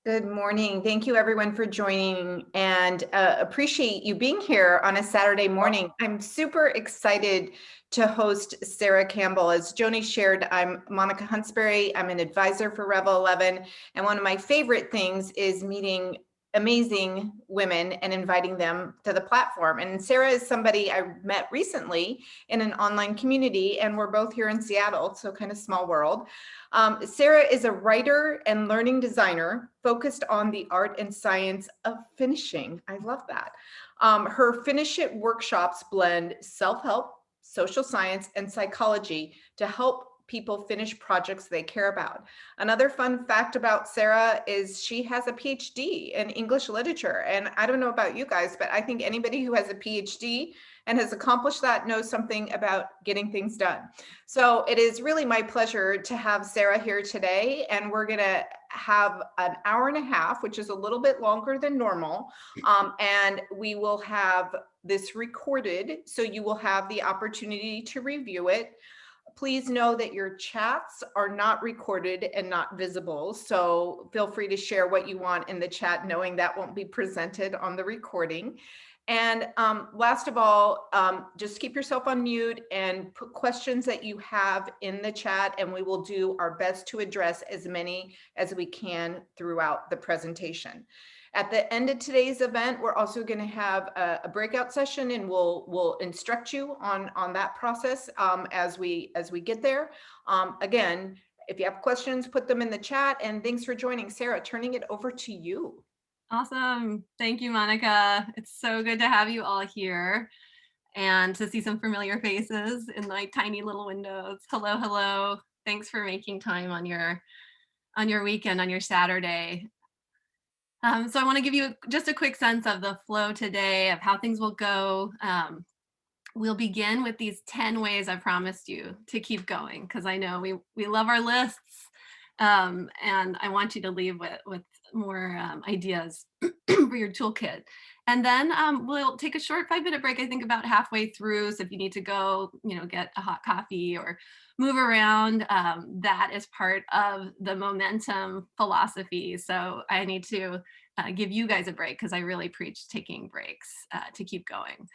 Good morning. Thank you everyone for joining and appreciate you being here on a Saturday morning. I'm super excited to host Sarah Campbell. As Joni shared, I'm Monica Huntsberry. I'm an advisor for Revel 11. And one of my favorite things is meeting amazing women and inviting them to the platform. And Sarah is somebody I met recently in an online community, and we're both here in Seattle, so kind of small world. Sarah is a writer and learning designer focused on the art and science of finishing. I love that. Her Finish It workshops blend self-help, social science, and psychology to help people finish projects they care about. Another fun fact about Sarah is she has a PhD in English literature. And I don't know about you guys, but I think anybody who has a PhD and has accomplished that knows something about getting things done. So it is really my pleasure to have Sarah here today, and we're gonna have an hour and a half, which is a little bit longer than normal, and we will have this recorded, so you will have the opportunity to review it. Please know that your chats are not recorded and not visible, so feel free to share what you want in the chat, knowing that won't be presented on the recording. And last of all, just keep yourself on mute and put questions that you have in the chat, and we will do our best to address as many as we can throughout the presentation. At the end of today's event, we're also going to have a breakout session, and we'll instruct you on that process as we get there. Again, if you have questions, put them in the chat, and thanks for joining. Sarah, turning it over to you. Awesome. Thank you, Monica. It's so good to have you all here and to see some familiar faces in my tiny little windows. Hello, hello. Thanks for making time on your weekend, on your Saturday. So I want to give you just a quick sense of the flow today, of how things will go. We'll begin with these 10 ways I promised you to keep going, because I know we love our lists, and I want you to leave with more ideas for your toolkit. And then we'll take a short 5-minute break, I think about halfway through. So if you need to go, get a hot coffee or move around, that is part of the momentum philosophy. So I need to give you guys a break, because I really preach taking breaks to keep going.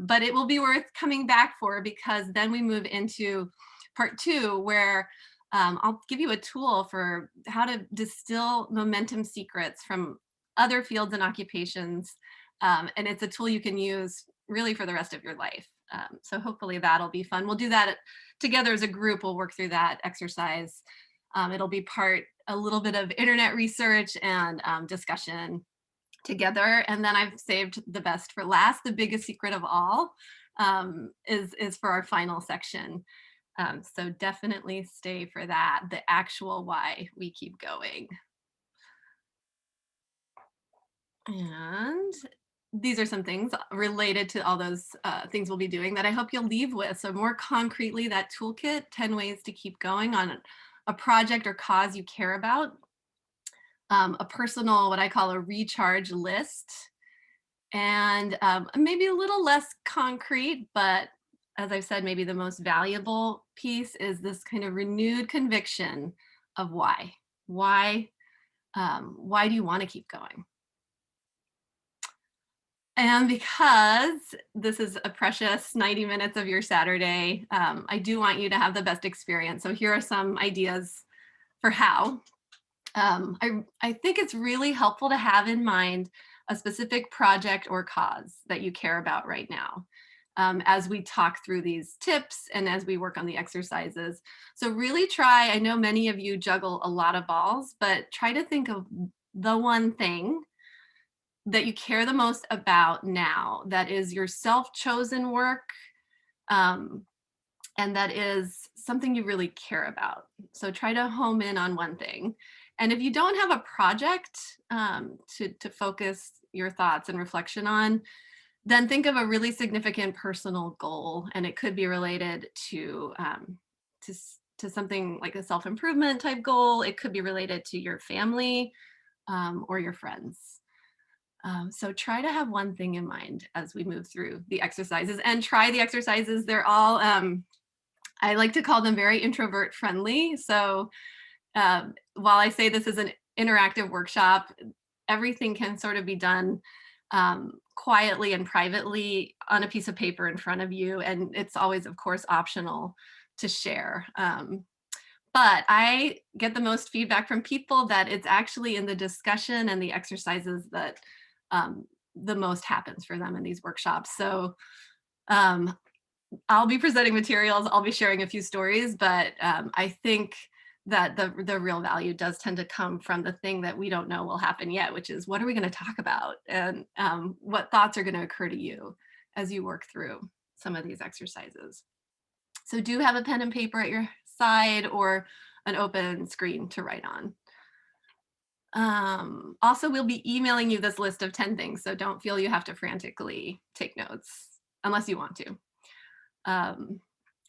But it will be worth coming back for, because then we move into part 2, where I'll give you a tool for how to distill momentum secrets from other fields and occupations. And it's a tool you can use really for the rest of your life. So hopefully that'll be fun. We'll do that together as a group. We'll work through that exercise. It'll be a little bit of internet research and discussion together. And then I've saved the best for last. The biggest secret of all is for our final section. So definitely stay for that, the actual why we keep going. And these are some things related to all those things we'll be doing that I hope you'll leave with. So more concretely, that toolkit, 10 ways to keep going on a project or cause you care about. A personal, what I call a recharge list. And maybe a little less concrete, but as I've said, maybe the most valuable piece is this kind of renewed conviction of why. Why do you want to keep going? And because this is a precious 90 minutes of your Saturday, I do want you to have the best experience. So here are some ideas for how. I think it's really helpful to have in mind a specific project or cause that you care about right now, as we talk through these tips and as we work on the exercises. So really try, I know many of you juggle a lot of balls, but try to think of the one thing that you care the most about now, that is your self-chosen work, and that is something you really care about. So try to home in on one thing. And if you don't have a project to focus your thoughts and reflection on, then think of a really significant personal goal. And it could be related to something like a self-improvement type goal. It could be related to your family or your friends. So try to have one thing in mind as we move through the exercises, and try the exercises. They're all, I like to call them very introvert friendly. So while I say this is an interactive workshop, everything can sort of be done quietly and privately on a piece of paper in front of you. And it's always, of course, optional to share. But I get the most feedback from people that it's actually in the discussion and the exercises that the most happens for them in these workshops. So um, I'll be presenting materials, I'll be sharing a few stories, but I think that the real value does tend to come from the thing that we don't know will happen yet, which is what are we going to talk about, and what thoughts are going to occur to you as you work through some of these exercises. So do have a pen and paper at your side or an open screen to write on. Also, we'll be emailing you this list of 10 things, so don't feel you have to frantically take notes unless you want to.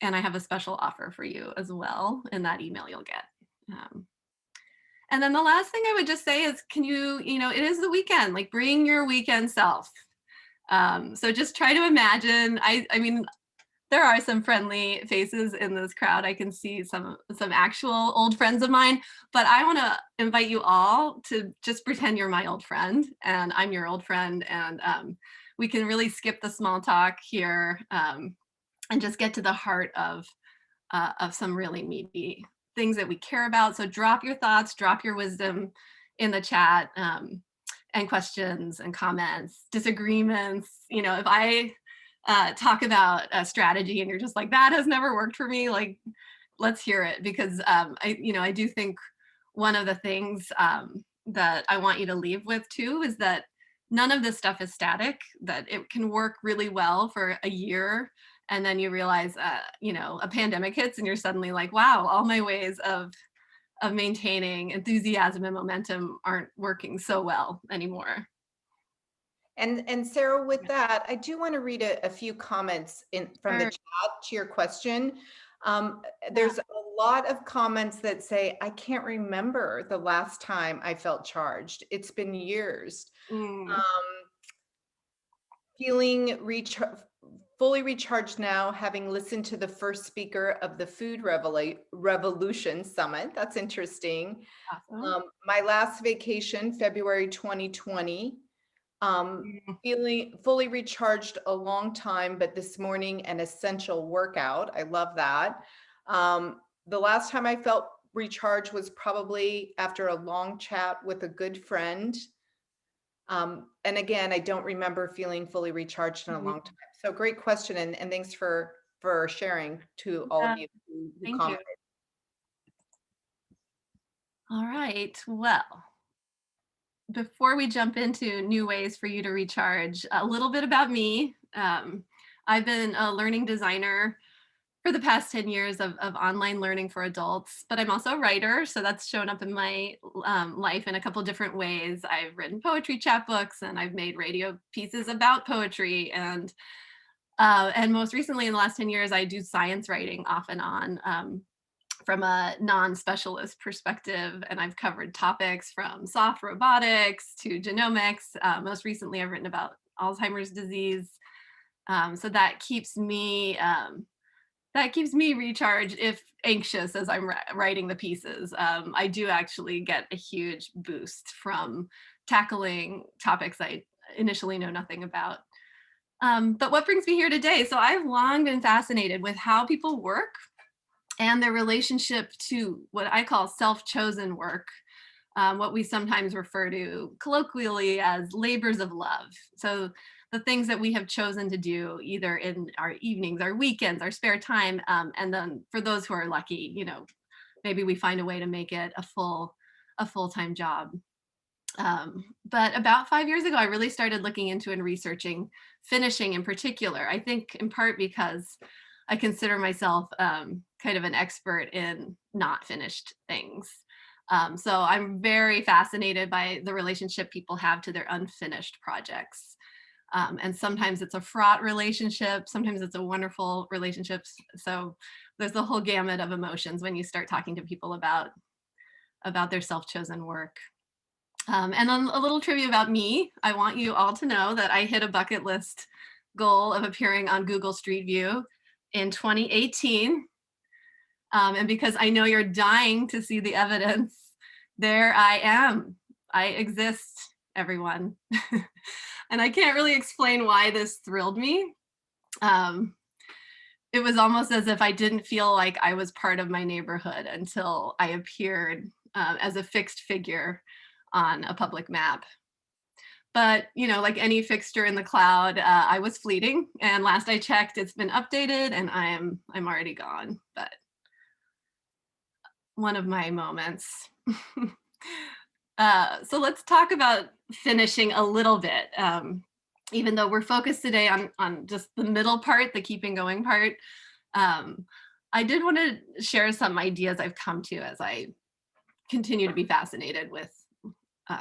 And I have a special offer for you as well in that email you'll get. And then the last thing I would just say is, can you, it is the weekend, like bring your weekend self. So just try to imagine, I mean, there are some friendly faces in this crowd. I can see some actual old friends of mine, but I want to invite you all to just pretend you're my old friend and I'm your old friend. And we can really skip the small talk here and just get to the heart of some really meaty things that we care about. So drop your thoughts, drop your wisdom in the chat, and questions and comments, disagreements. If I talk about a strategy and you're just like, that has never worked for me, like, let's hear it, because I do think one of the things that I want you to leave with too is that none of this stuff is static, that it can work really well for a year. And then you realize, a pandemic hits and you're suddenly like, wow, all my ways of maintaining enthusiasm and momentum aren't working so well anymore. And Sarah, with that, I do want to read a few comments from the Sure. chat to your question. There's a lot of comments that say, I can't remember the last time I felt charged. It's been years. Mm. Feeling fully recharged now, having listened to the first speaker of the Food Revolution Summit. That's interesting. Awesome. My last vacation, February 2020. Mm. Feeling fully recharged a long time, but this morning an essential workout. I love that. The last time I felt recharged was probably after a long chat with a good friend. And again, I don't remember feeling fully recharged in a long time. So great question, and thanks for sharing to all of you who Thank you. commented. All right. Well, before we jump into new ways for you to recharge, a little bit about me. I've been a learning designer for the past 10 years of online learning for adults, but I'm also a writer. So that's shown up in my life in a couple different ways. I've written poetry chapbooks and I've made radio pieces about poetry. And most recently in the last 10 years, I do science writing off and on. From a non-specialist perspective, and I've covered topics from soft robotics to genomics. Most recently, I've written about Alzheimer's disease. So that keeps me recharged if anxious as I'm writing the pieces. I do actually get a huge boost from tackling topics I initially know nothing about. But what brings me here today? So I've long been fascinated with how people work and their relationship to what I call self-chosen work, what we sometimes refer to colloquially as labors of love. So the things that we have chosen to do either in our evenings, our weekends, our spare time, and then for those who are lucky, maybe we find a way to make it a full-time job. But about 5 years ago, I really started looking into and researching finishing in particular. I think in part because I consider myself kind of an expert in not finished things. So I'm very fascinated by the relationship people have to their unfinished projects. And sometimes it's a fraught relationship, sometimes it's a wonderful relationship. So there's the whole gamut of emotions when you start talking to people about their self-chosen work. And then a little trivia about me. I want you all to know that I hit a bucket list goal of appearing on Google Street View in 2018. And because I know you're dying to see the evidence There I am. I exist, everyone. And I can't really explain why this thrilled me. Um, it was almost as if I didn't feel like I was part of my neighborhood until I appeared as a fixed figure on a public map. But like any fixture in the cloud, I was fleeting. And last I checked, it's been updated, and I'm already gone. But one of my moments. So let's talk about finishing a little bit. Even though we're focused today on just the middle part, the keeping going part, um, I did want to share some ideas I've come to as I continue to be fascinated with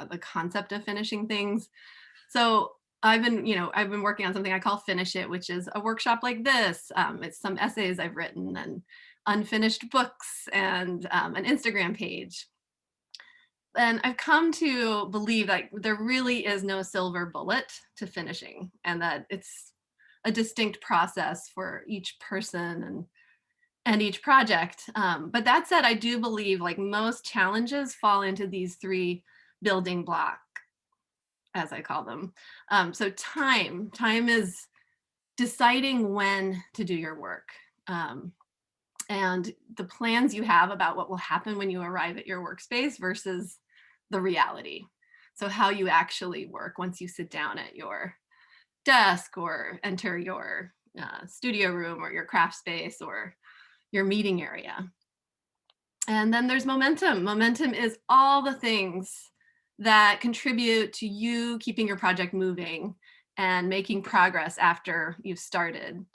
the concept of finishing things. So I've been working on something I call Finish It, which is a workshop like this. It's some essays I've written and unfinished books and an Instagram page. And I've come to believe that there really is no silver bullet to finishing, and that it's a distinct process for each person and each project. But that said, I do believe like most challenges fall into these three building blocks, as I call them. So time is deciding when to do your work. And the plans you have about what will happen when you arrive at your workspace versus the reality. So how you actually work once you sit down at your desk or enter your studio room or your craft space or your meeting area. And then there's momentum. Momentum is all the things that contribute to you keeping your project moving and making progress after you've started.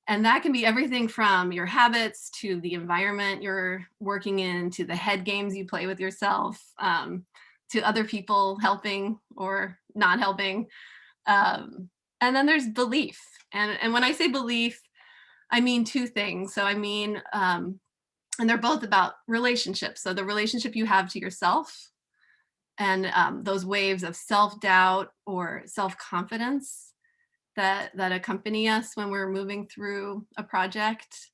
And that can be everything from your habits to the environment you're working in, to the head games you play with yourself, to other people helping or not helping. And then there's belief. And when I say belief, I mean two things. So I mean, and they're both about relationships. So the relationship you have to yourself, and those waves of self-doubt or self-confidence that accompany us when we're moving through a project.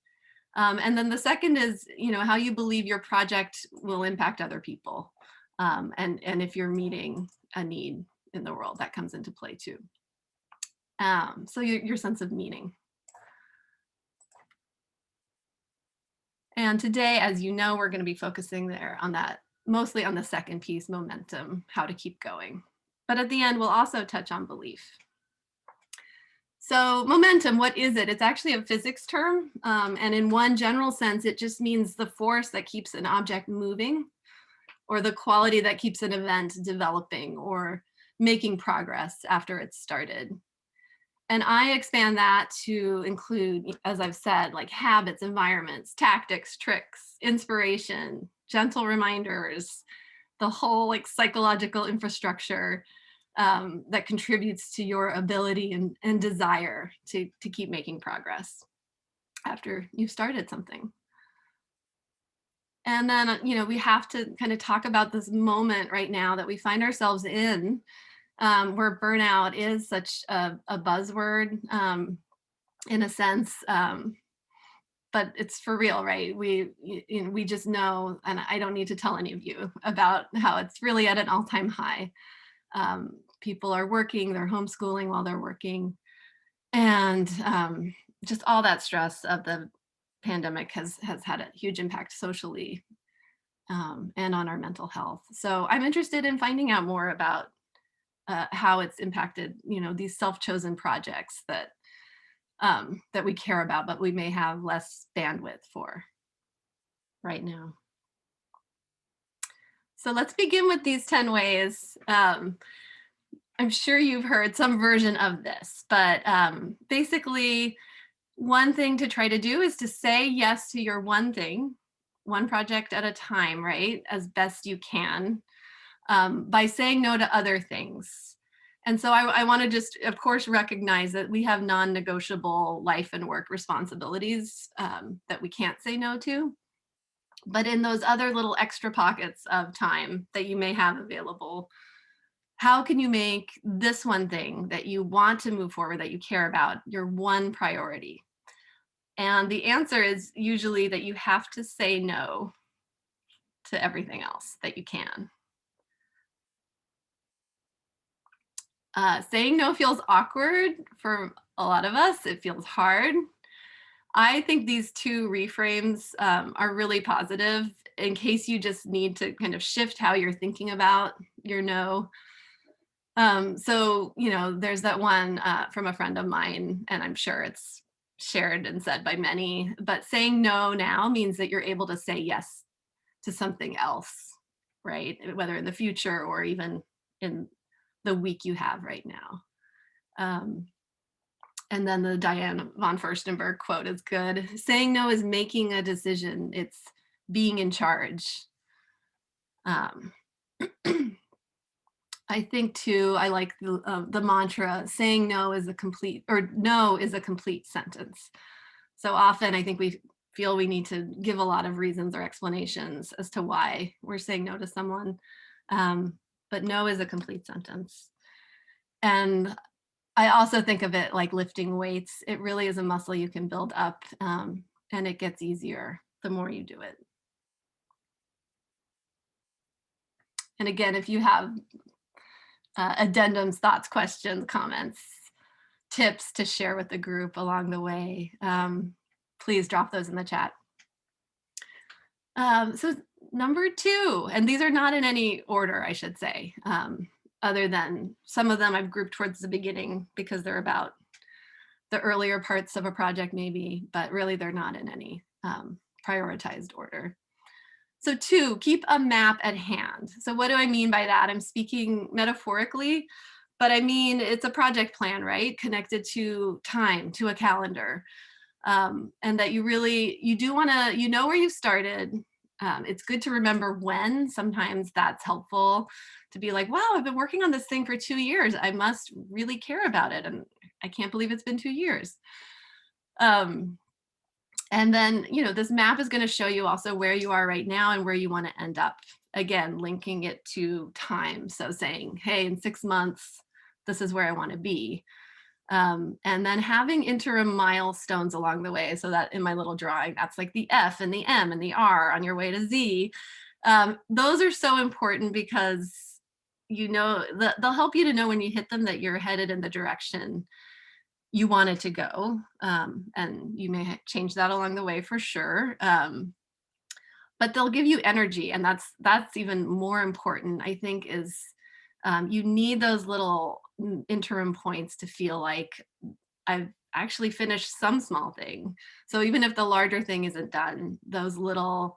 And then the second is, how you believe your project will impact other people. And if you're meeting a need in the world, that comes into play too. So your sense of meaning. And today, as you know, we're going to be focusing there on that, mostly on the second piece, momentum, how to keep going. But at the end, we'll also touch on belief. So momentum, what is it? It's actually a physics term. And in one general sense, it just means the force that keeps an object moving, or the quality that keeps an event developing or making progress after it's started. And I expand that to include, as I've said, like habits, environments, tactics, tricks, inspiration, gentle reminders, the whole like psychological infrastructure that contributes to your ability and desire to keep making progress after you've started something. And then, we have to kind of talk about this moment right now that we find ourselves in, where burnout is such a buzzword in a sense, but it's for real, right? We just know, and I don't need to tell any of you about how it's really at an all-time high. People are working, they're homeschooling while they're working, and just all that stress of the pandemic has had a huge impact socially and on our mental health. So I'm interested in finding out more about how it's impacted, these self-chosen projects that we care about, but we may have less bandwidth for right now. So let's begin with these 10 ways. I'm sure you've heard some version of this, but basically one thing to try to do is to say yes to your one thing, one project at a time, right? As best you can, by saying no to other things. And so I want to just, of course, recognize that we have non-negotiable life and work responsibilities that we can't say no to. But in those other little extra pockets of time that you may have available, how can you make this one thing that you want to move forward, that you care about, your one priority? And the answer is usually that you have to say no to everything else that you can. Saying no feels awkward for a lot of us. It feels hard. I think these two reframes are really positive in case you just need to kind of shift how you're thinking about your no. So, there's that one from a friend of mine, and I'm sure it's shared and said by many, but saying no now means that you're able to say yes to something else, right? Whether in the future or even in the week you have right now. Um, and then the Diane von Furstenberg quote is good. Saying no is making a decision. It's being in charge. Um, I think too, I like the mantra, saying no is a complete, or no is a complete sentence. So often I think we feel we need to give a lot of reasons or explanations as to why we're saying no to someone. But no is a complete sentence. And I also think of it like lifting weights. It really is a muscle you can build up, and it gets easier the more you do it. And again, if you have addendums, thoughts, questions, comments, tips to share with the group along the way, please drop those in the chat. So number 2, and these are not in any order, I should say, other than some of them I've grouped towards the beginning because they're about the earlier parts of a project maybe, but really they're not in any prioritized order. So 2, keep a map at hand. So what do I mean by that? I'm speaking metaphorically, but I mean, it's a project plan, right? Connected to time, to a calendar. And that you do want to, where you started. It's good to remember when. Sometimes that's helpful to be like, wow, I've been working on this thing for 2 years. I must really care about it. And I can't believe it's been 2 years. And then, this map is going to show you also where you are right now and where you want to end up. Again, linking it to time. So saying, hey, in 6 months, this is where I want to be. And then having interim milestones along the way. So that in my little drawing, that's like the F and the M and the R on your way to Z. Those are so important because, they'll help you to know when you hit them that you're headed in the direction you want it to go. And you may change that along the way for sure. But they'll give you energy. And that's even more important, I think, is you need those little interim points to feel like I've actually finished some small thing. So even if the larger thing isn't done, those little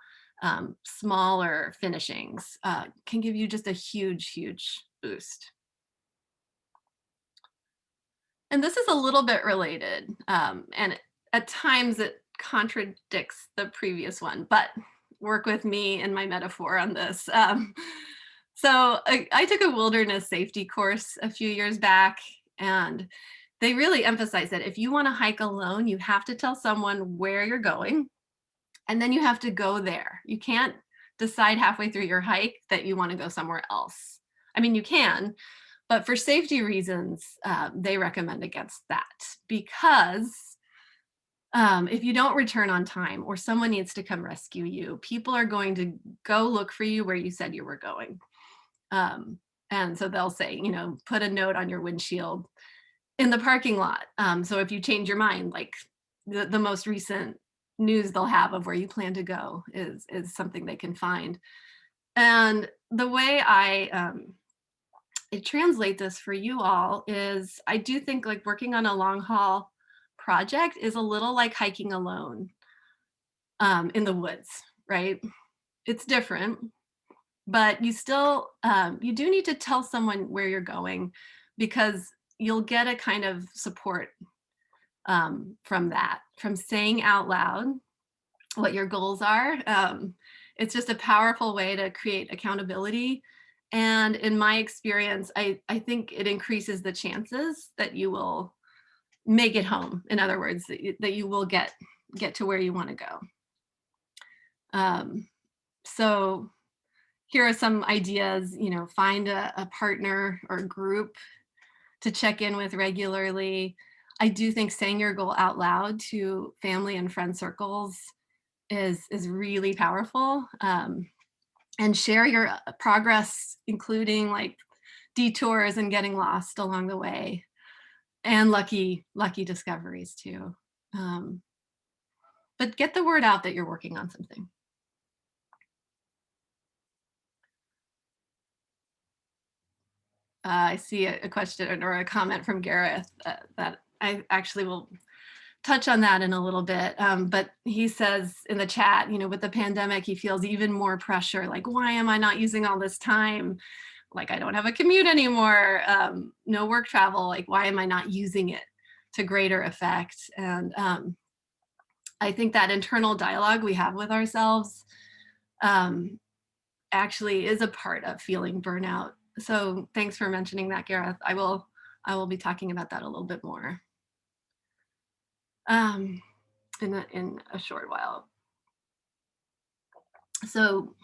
smaller finishings can give you just a huge, huge boost. And this is a little bit related, and at times it contradicts the previous one, but work with me and my metaphor on this. So I took a wilderness safety course a few years back, and they really emphasize that if you want to hike alone, you have to tell someone where you're going, and then you have to go there. You can't decide halfway through your hike that you want to go somewhere else. I mean, you can, but for safety reasons, they recommend against that because if you don't return on time or someone needs to come rescue you, people are going to go look for you where you said you were going. And so they'll say, put a note on your windshield in the parking lot. So if you change your mind, like the most recent news they'll have of where you plan to go is something they can find. And the way I translate this for you all is I do think like working on a long haul project is a little like hiking alone in the woods, right? It's different, but you still, you do need to tell someone where you're going because you'll get a kind of support from that, from saying out loud what your goals are. It's just a powerful way to create accountability. And in my experience, I think it increases the chances that you will make it home. In other words, that you will get to where you want to go. So here are some ideas, find a partner or group to check in with regularly. I do think saying your goal out loud to family and friend circles is really powerful. and share your progress, including like detours and getting lost along the way, and lucky discoveries too. Um, but get the word out that you're working on something. I see a question or a comment from Gareth that I actually will touch on that in a little bit. But he says in the chat, with the pandemic, he feels even more pressure. Like, why am I not using all this time? Like, I don't have a commute anymore, no work travel. Like, why am I not using it to greater effect? And I think that internal dialogue we have with ourselves actually is a part of feeling burnout. So thanks for mentioning that, Gareth. I will be talking about that a little bit more in a short while. So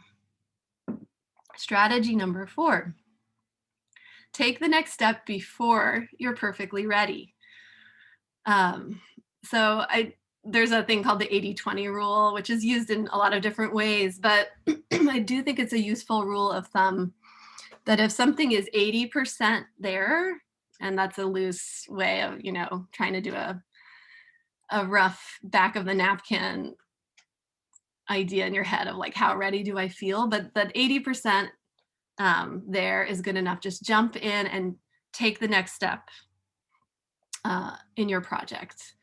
strategy number 4, take the next step before you're perfectly ready. So there's a thing called the 80-20 rule, which is used in a lot of different ways, but I do think it's a useful rule of thumb that if something is 80% there, and that's a loose way of, trying to do a rough back of the napkin idea in your head of like, how ready do I feel? But that 80% there is good enough. Just jump in and take the next step in your project.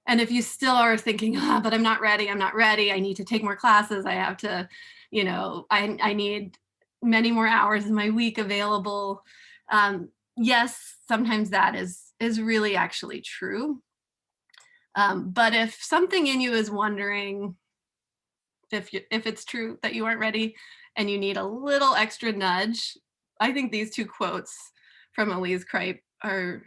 And if you still are thinking, but I'm not ready, I need to take more classes, I have to, I need many more hours in my week available. Yes, sometimes that is really actually true. But if something in you is wondering if it's true that you aren't ready and you need a little extra nudge, I think these 2 quotes from Elise Kripe are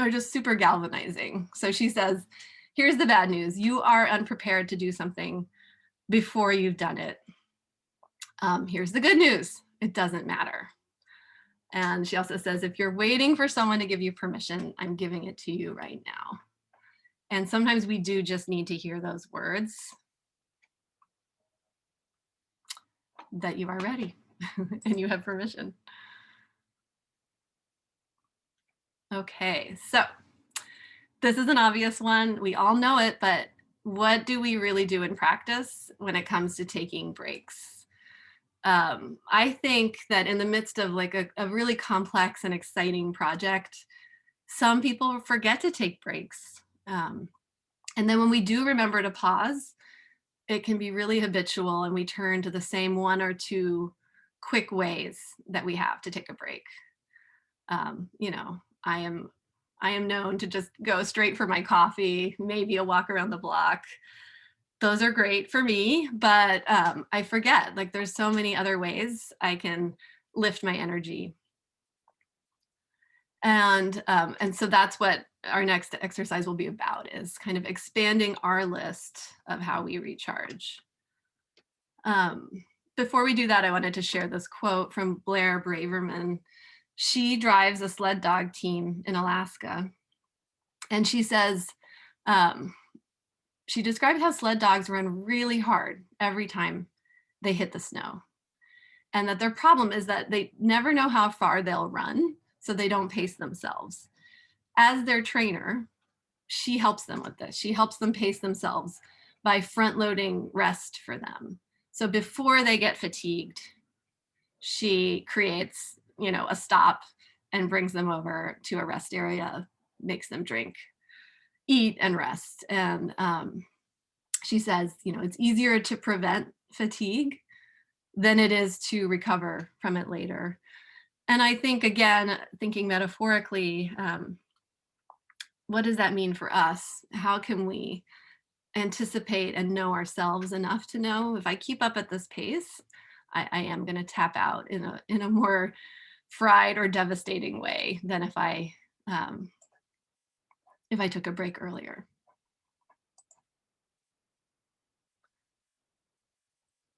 just super galvanizing. So she says, here's the bad news. You are unprepared to do something before you've done it. Here's the good news. It doesn't matter. And she also says, if you're waiting for someone to give you permission, I'm giving it to you right now. And sometimes we do just need to hear those words that you are ready and you have permission. Okay, so this is an obvious one. We all know it, but what do we really do in practice when it comes to taking breaks? I think that in the midst of like a really complex and exciting project, some people forget to take breaks. And then when we do remember to pause, it can be really habitual and we turn to the same 1 or 2 quick ways that we have to take a break. I am known to just go straight for my coffee, maybe a walk around the block. Those are great for me, but I forget, like there's so many other ways I can lift my energy. And so that's what our next exercise will be about, is kind of expanding our list of how we recharge. Before we do that, I wanted to share this quote from Blair Braverman. She drives a sled-dog team in Alaska. And she says, she described how sled dogs run really hard every time they hit the snow. And that their problem is that they never know how far they'll run, so they don't pace themselves. As their trainer, she helps them with this. She helps them pace themselves by front-loading rest for them. So before they get fatigued, she creates, a stop and brings them over to a rest area, makes them drink, eat, and rest. And she says, it's easier to prevent fatigue than it is to recover from it later. And I think, again, thinking metaphorically, what does that mean for us? How can we anticipate and know ourselves enough to know if I keep up at this pace, I am going to tap out in a more fried or devastating way than if I took a break earlier.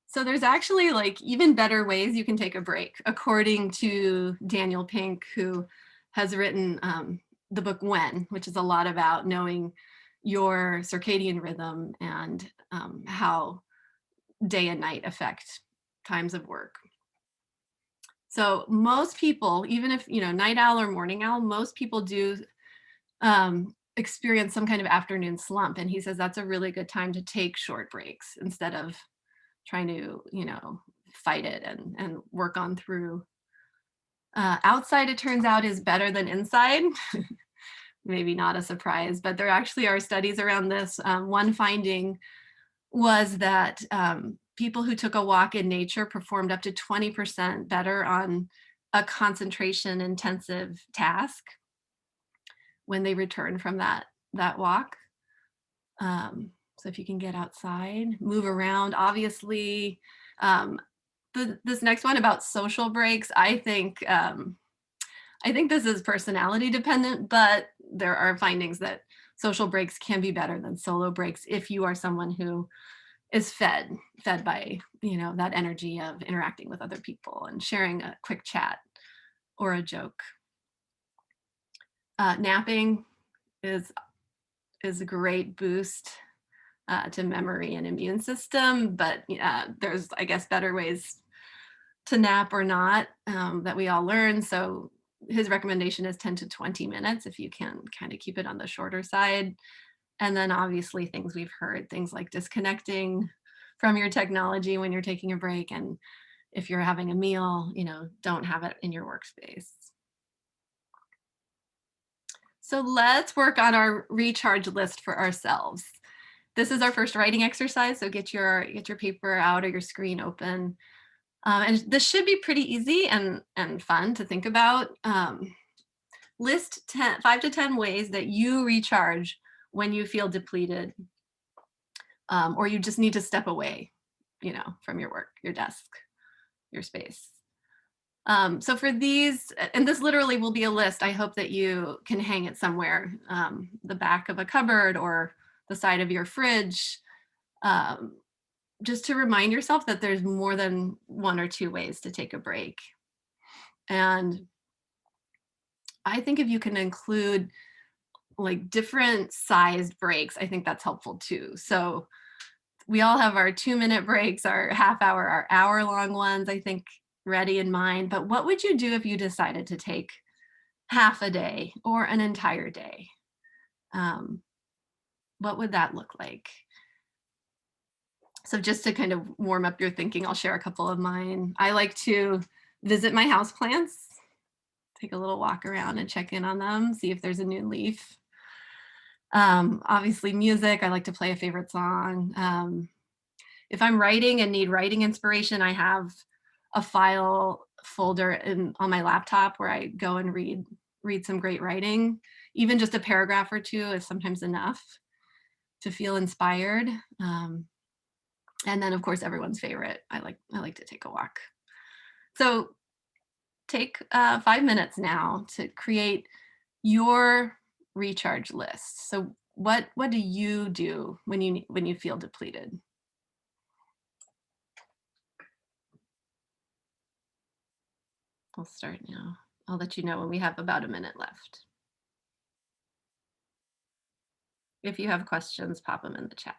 So there's actually like even better ways you can take a break, according to Daniel Pink, who has written the book When, which is a lot about knowing your circadian rhythm and how day and night affect times of work. So most people, even if, night owl or morning owl, most people do experience some kind of afternoon slump. And he says that's a really good time to take short breaks instead of trying to, fight it and work on through. Outside, it turns out, is better than inside. Maybe not a surprise, but there actually are studies around this. One finding was that people who took a walk in nature performed up to 20% better on a concentration intensive task when they returned from that walk. So if you can get outside, move around, obviously. This next one about social breaks, I think this is personality dependent, but there are findings that social breaks can be better than solo breaks if you are someone who is fed by, that energy of interacting with other people and sharing a quick chat or a joke. Napping is a great boost to memory and immune system, but there's, I guess, better ways to nap or not that we all learn. So his recommendation is 10 to 20 minutes if you can kind of keep it on the shorter side. And then obviously things we've heard, things like disconnecting from your technology when you're taking a break. And if you're having a meal, don't have it in your workspace. So let's work on our recharge list for ourselves. This is our first writing exercise. So get your paper out or your screen open. And this should be pretty easy and fun to think about. List 5 to 10 ways that you recharge when you feel depleted, or you just need to step away, from your work, your desk, your space. So for these, and this literally will be a list, I hope that you can hang it somewhere, the back of a cupboard or the side of your fridge, just to remind yourself that there's more than 1 or 2 ways to take a break. And I think if you can include like different sized breaks, I think that's helpful too. So we all have our 2-minute breaks, our half hour, our hour-long ones, I think, ready in mind. But what would you do if you decided to take half a day or an entire day? What would that look like? So just to kind of warm up your thinking, I'll share a couple of mine. I like to visit my houseplants, take a little walk around and check in on them, see if there's a new leaf. Obviously music, I like to play a favorite song. If I'm writing and need writing inspiration, I have a file folder on my laptop where I go and read some great writing. Even just a paragraph or 2 is sometimes enough to feel inspired. And then of course, everyone's favorite, I like to take a walk. So take 5 minutes now to create your recharge list. So what do you do when you feel depleted? I'll start now. I'll let you know when we have about a minute left. If you have questions, pop them in the chat.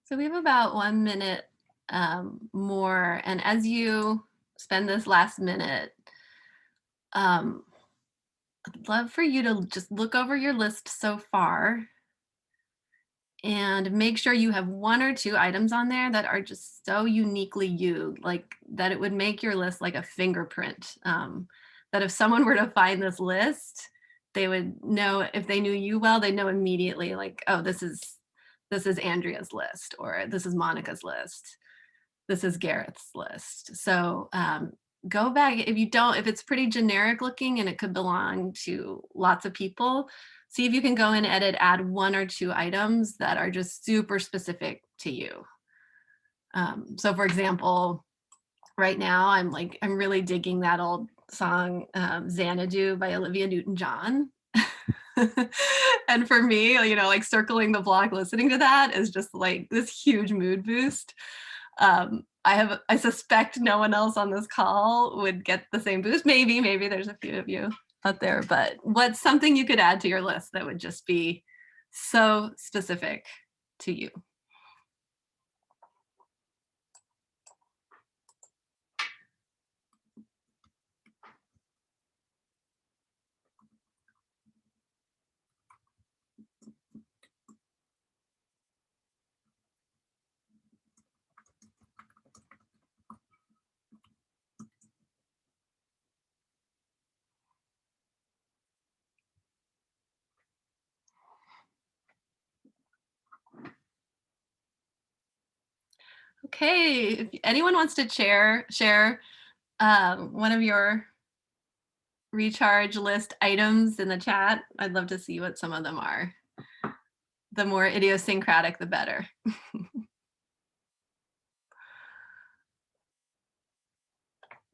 So we have about 1 minute more. And as you spend this last minute, um, I'd love for you to just look over your list so far and make sure you have 1 or 2 items on there that are just so uniquely you, like that it would make your list like a fingerprint. That if someone were to find this list, they would know, if they knew you well, they know immediately, like, oh, this is Andrea's list, or this is Monica's list, this is Gareth's list. So go back, if it's pretty generic looking and it could belong to lots of people, see if you can go and add 1 or 2 items that are just super specific to you. So for example, right now I'm really digging that old song, Xanadu by Olivia Newton-John. And for me, like circling the block listening to that is just like this huge mood boost. I suspect no one else on this call would get the same boost. Maybe there's a few of you out there, but what's something you could add to your list that would just be so specific to you? Okay, if anyone wants to share one of your recharge list items in the chat, I'd love to see what some of them are. The more idiosyncratic, the better.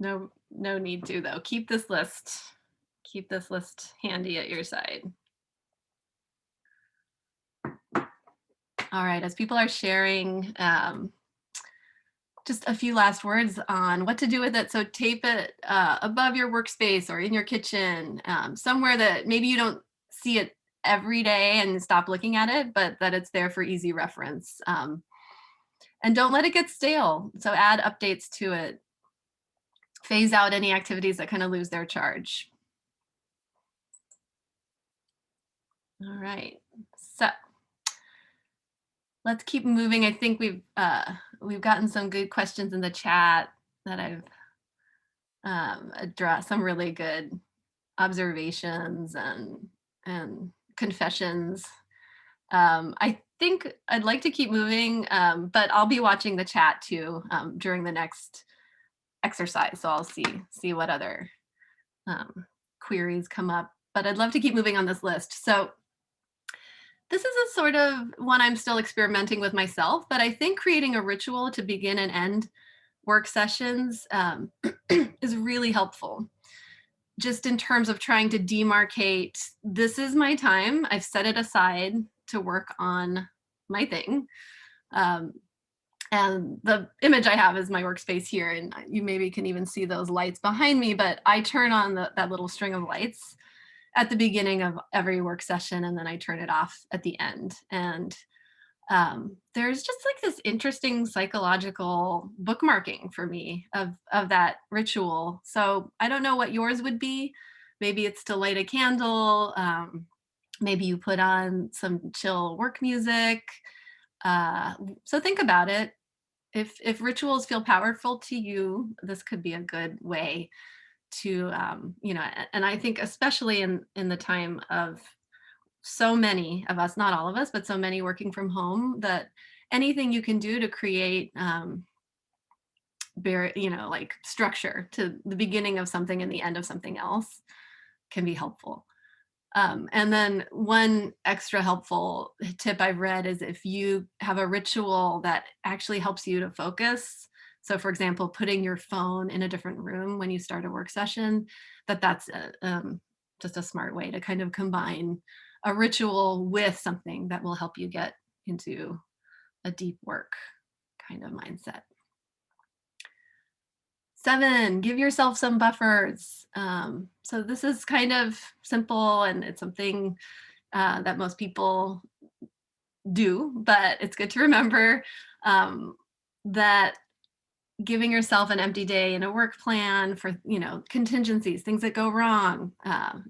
No need to though. Keep this list handy at your side. All right, as people are sharing, just a few last words on what to do with it. So tape it above your workspace or in your kitchen, somewhere that maybe you don't see it every day and stop looking at it, but that it's there for easy reference. And don't let it get stale. So add updates to it. Phase out any activities that kind of lose their charge. All right, so let's keep moving. I think we've gotten some good questions in the chat that I've addressed, some really good observations and confessions. I think I'd like to keep moving, but I'll be watching the chat too during the next exercise, so I'll see what other queries come up. But I'd love to keep moving on this list. So this is a sort of one I'm still experimenting with myself, but I think creating a ritual to begin and end work sessions is really helpful. Just in terms of trying to demarcate, this is my time. I've set it aside to work on my thing. And the image I have is my workspace here, and you maybe can even see those lights behind me, but I turn on that little string of lights at the beginning of every work session, and then I turn it off at the end. And there's just like this interesting psychological bookmarking for me of that ritual. So I don't know what yours would be. Maybe it's to light a candle. Maybe you put on some chill work music. So think about it. If rituals feel powerful to you, this could be a good way to, and I think especially in the time of so many of us, not all of us, but so many working from home, that anything you can do to create like structure to the beginning of something and the end of something else can be helpful. And then one extra helpful tip I've read is if you have a ritual that actually helps you to focus. So for example, putting your phone in a different room when you start a work session, that's just a smart way to kind of combine a ritual with something that will help you get into a deep work kind of mindset. 7, give yourself some buffers. So this is kind of simple, and it's something that most people do, but it's good to remember um, that giving yourself an empty day in a work plan for, contingencies, things that go wrong,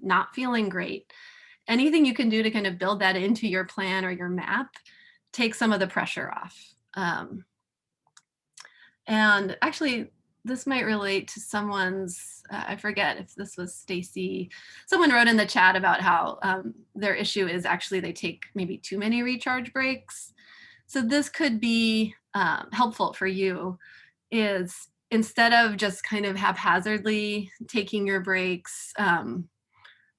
not feeling great, anything you can do to kind of build that into your plan or your map, take some of the pressure off. And actually, this might relate to someone's, I forget if this was Stacy. Someone wrote in the chat about how their issue is actually they take maybe too many recharge breaks. So this could be helpful for you, is instead of just kind of haphazardly taking your breaks,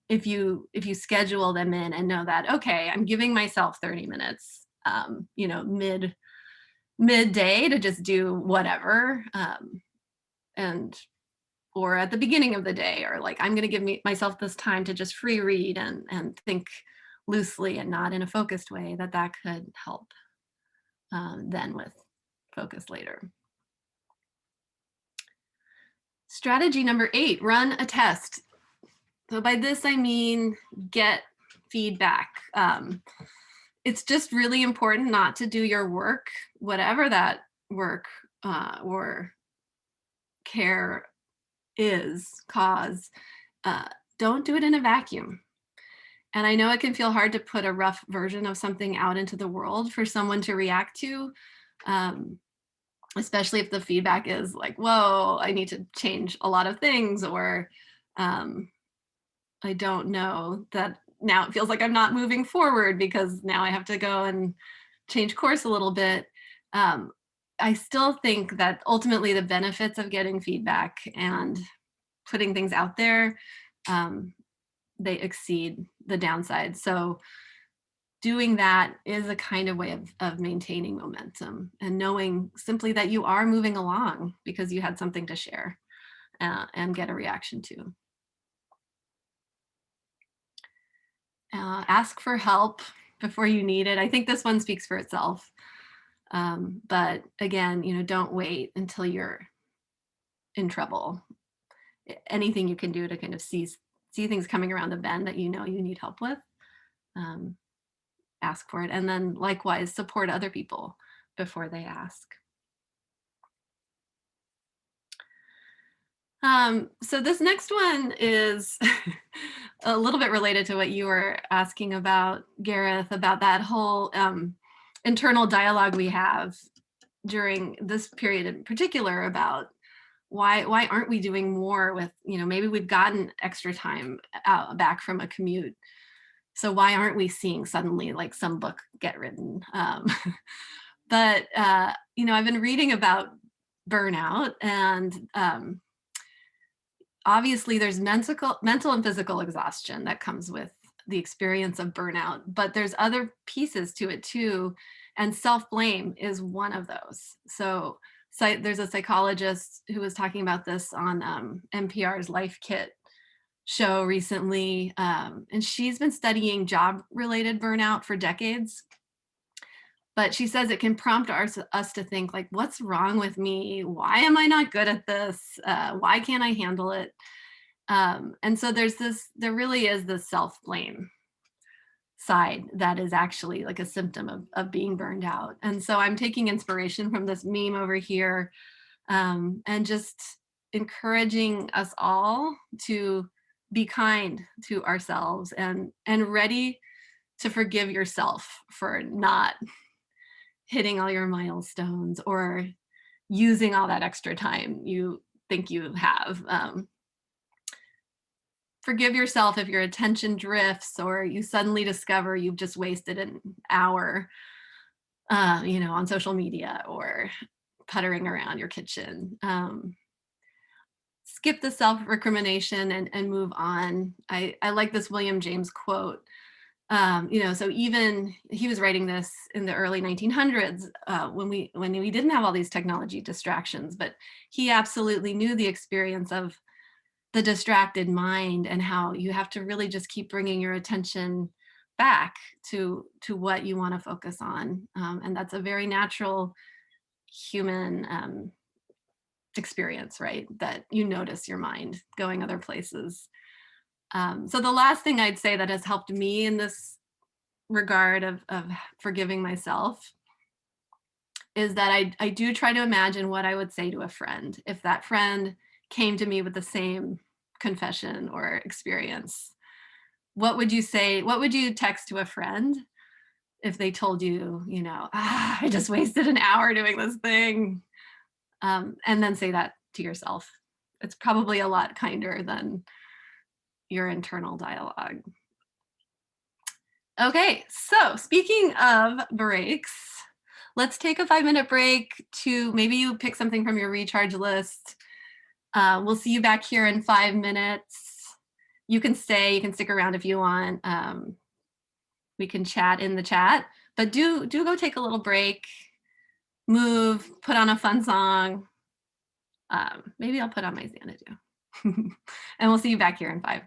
if you schedule them in and know that, okay, I'm giving myself 30 minutes, midday to just do whatever, and or at the beginning of the day, or like I'm going to give myself this time to just free read and think loosely and not in a focused way, that could help then with focus later. Strategy number 8, run a test. So by this, I mean, get feedback. It's just really important not to do your work, whatever that work or care cause, don't do it in a vacuum. And I know it can feel hard to put a rough version of something out into the world for someone to react to, especially if the feedback is like, whoa, I need to change a lot of things, or I don't know, that now it feels like I'm not moving forward because now I have to go and change course a little bit. I still think that ultimately the benefits of getting feedback and putting things out there, they exceed the downside. So doing that is a kind of way of maintaining momentum and knowing simply that you are moving along because you had something to share and get a reaction to. Ask for help before you need it. I think this one speaks for itself. But again, don't wait until you're in trouble. Anything you can do to kind of see things coming around the bend that you need help with, ask for it. And then likewise, support other people before they ask. So this next one is a little bit related to what you were asking about, Gareth, about that whole internal dialogue we have during this period in particular about why aren't we doing more with, maybe we've gotten extra time back from a commute. So why aren't we seeing suddenly like some book get written? But, I've been reading about burnout, and obviously there's mental and physical exhaustion that comes with the experience of burnout, but there's other pieces to it too. And self-blame is one of those. So there's a psychologist who was talking about this on NPR's Life Kit show recently. And she's been studying job-related burnout for decades. But she says it can prompt us to think like, what's wrong with me? Why am I not good at this? Why can't I handle it? And so there really is this self-blame side that is actually like a symptom of being burned out. And so I'm taking inspiration from this meme over here, and just encouraging us all to be kind to ourselves and ready to forgive yourself for not hitting all your milestones or using all that extra time you think you have. Forgive yourself if your attention drifts or you suddenly discover you've just wasted an hour, on social media or puttering around your kitchen. Skip the self-recrimination and move on. I like this William James quote. So even he was writing this in the early 1900s, when we didn't have all these technology distractions, but he absolutely knew the experience of the distracted mind and how you have to really just keep bringing your attention back to what you want to focus on. And that's a very natural human experience, right? That you notice your mind going other places. So the last thing I'd say that has helped me in this regard of forgiving myself is that I do try to imagine what I would say to a friend if that friend came to me with the same confession or experience. What would you say? What would you text to a friend if they told you, I just wasted an hour doing this thing, and then say that to yourself? It's probably a lot kinder than your internal dialogue. Okay, so speaking of breaks, let's take a 5-minute break to maybe you pick something from your recharge list. We'll see you back here in 5 minutes. You can stay, you can stick around if you want. We can chat in the chat, but do go take a little break, move, put on a fun song. Maybe I'll put on my Xanadu. And we'll see you back here in 5.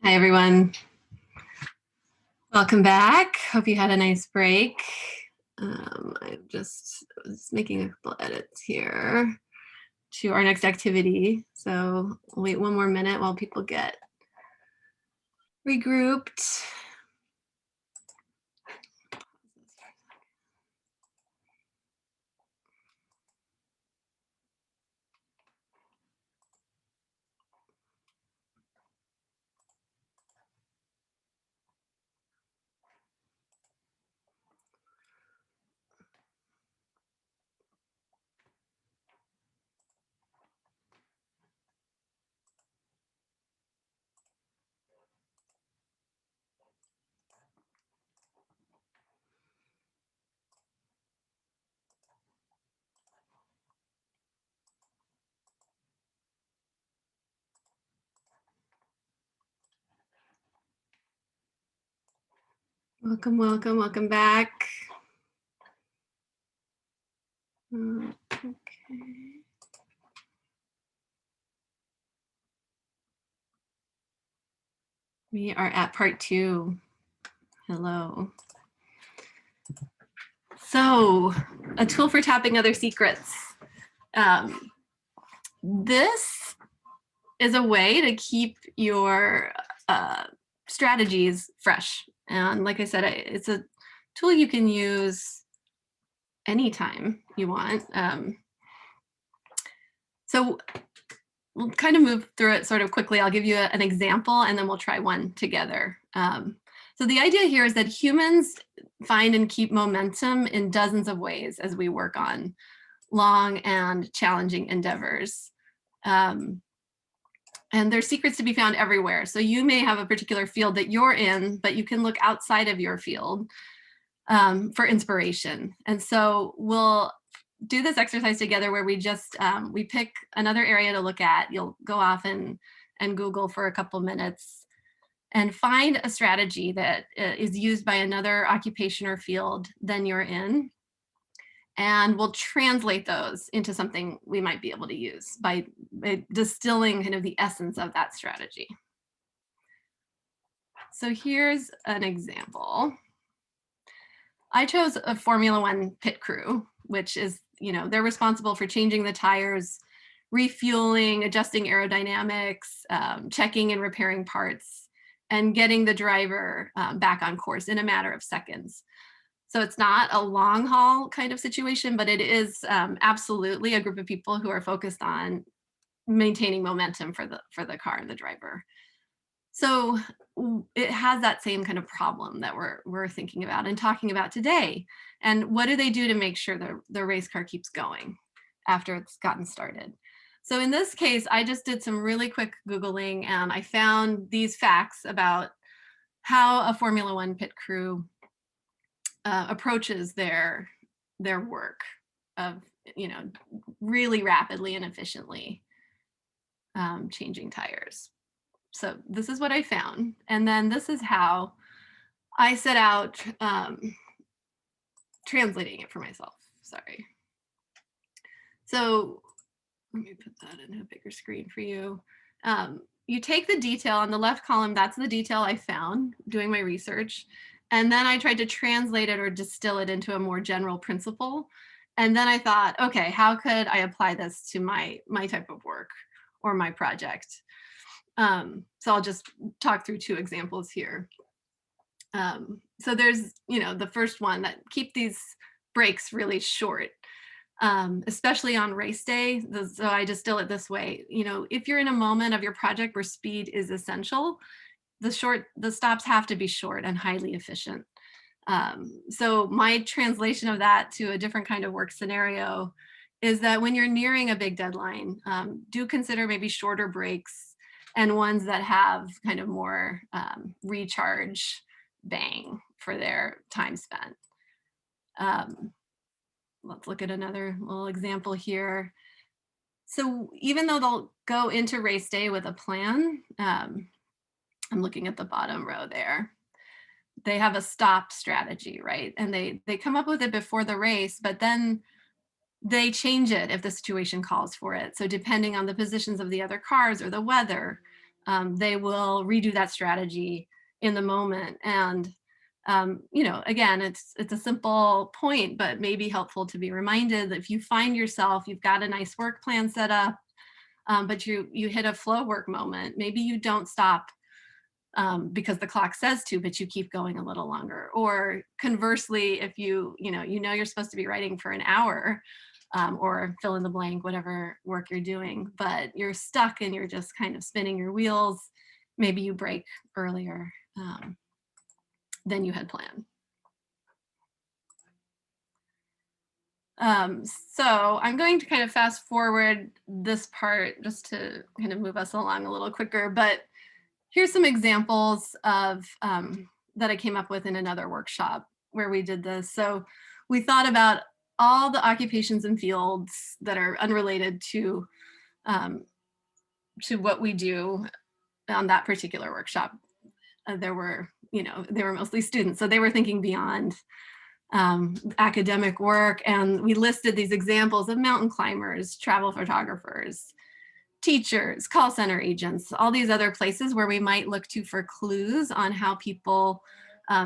Hi, everyone. Welcome back. Hope you had a nice break. I'm just making a couple edits here to our next activity. So we'll wait one more minute while people get regrouped. Welcome back. Okay. We are at part 2. Hello. So, a tool for tapping other secrets. This is a way to keep your strategies fresh. And like I said, it's a tool you can use anytime you want. So we'll kind of move through it sort of quickly. I'll give you an example and then we'll try one together. So the idea here is that humans find and keep momentum in dozens of ways as we work on long and challenging endeavors. And there's secrets to be found everywhere. So you may have a particular field that you're in, but you can look outside of your field for inspiration. And so we'll do this exercise together where we just, we pick another area to look at. You'll go off and Google for a couple minutes and find a strategy that is used by another occupation or field than you're in. And we'll translate those into something we might be able to use by distilling kind of the essence of that strategy. So here's an example. I chose a Formula One pit crew, which is, they're responsible for changing the tires, refueling, adjusting aerodynamics, checking and repairing parts, and getting the driver back on course in a matter of seconds. So it's not a long haul kind of situation, but it is absolutely a group of people who are focused on maintaining momentum for the car and the driver. So it has that same kind of problem that we're thinking about and talking about today. And what do they do to make sure the race car keeps going after it's gotten started? So in this case, I just did some really quick Googling and I found these facts about how a Formula One pit crew approaches their work of really rapidly and efficiently changing tires. So this is what I found, and then this is how I set out translating it for myself. Sorry. So let me put that in a bigger screen for you. You take the detail on the left column, that's the detail I found doing my research. And then I tried to translate it or distill it into a more general principle. And then I thought, okay, how could I apply this to my type of work or my project? So I'll just talk through 2 examples here. So there's, the first one, that keep these breaks really short. Especially on race day. So I distill it this way, if you're in a moment of your project where speed is essential, the stops have to be short and highly efficient. So my translation of that to a different kind of work scenario is that when you're nearing a big deadline, do consider maybe shorter breaks and ones that have kind of more recharge bang for their time spent. Let's look at another little example here. So even though they'll go into race day with a plan, I'm looking at the bottom row there, they have a stop strategy, right? And they come up with it before the race, but then they change it if the situation calls for it. So depending on the positions of the other cars or the weather, they will redo that strategy in the moment. And again, it's a simple point, but maybe helpful to be reminded that if you find yourself, you've got a nice work plan set up, but you hit a flow work moment, maybe you don't stop because the clock says to, but you keep going a little longer. Or conversely, if you know you're supposed to be writing for an hour, or fill in the blank, whatever work you're doing, but you're stuck and you're just kind of spinning your wheels, maybe you break earlier than you had planned. So I'm going to kind of fast forward this part just to kind of move us along a little quicker, but here's some examples of that I came up with in another workshop where we did this. So we thought about all the occupations and fields that are unrelated to what we do on that particular workshop. There were, they were mostly students, so they were thinking beyond academic work. And we listed these examples of mountain climbers, travel photographers, teachers, call center agents, all these other places where we might look to for clues on how people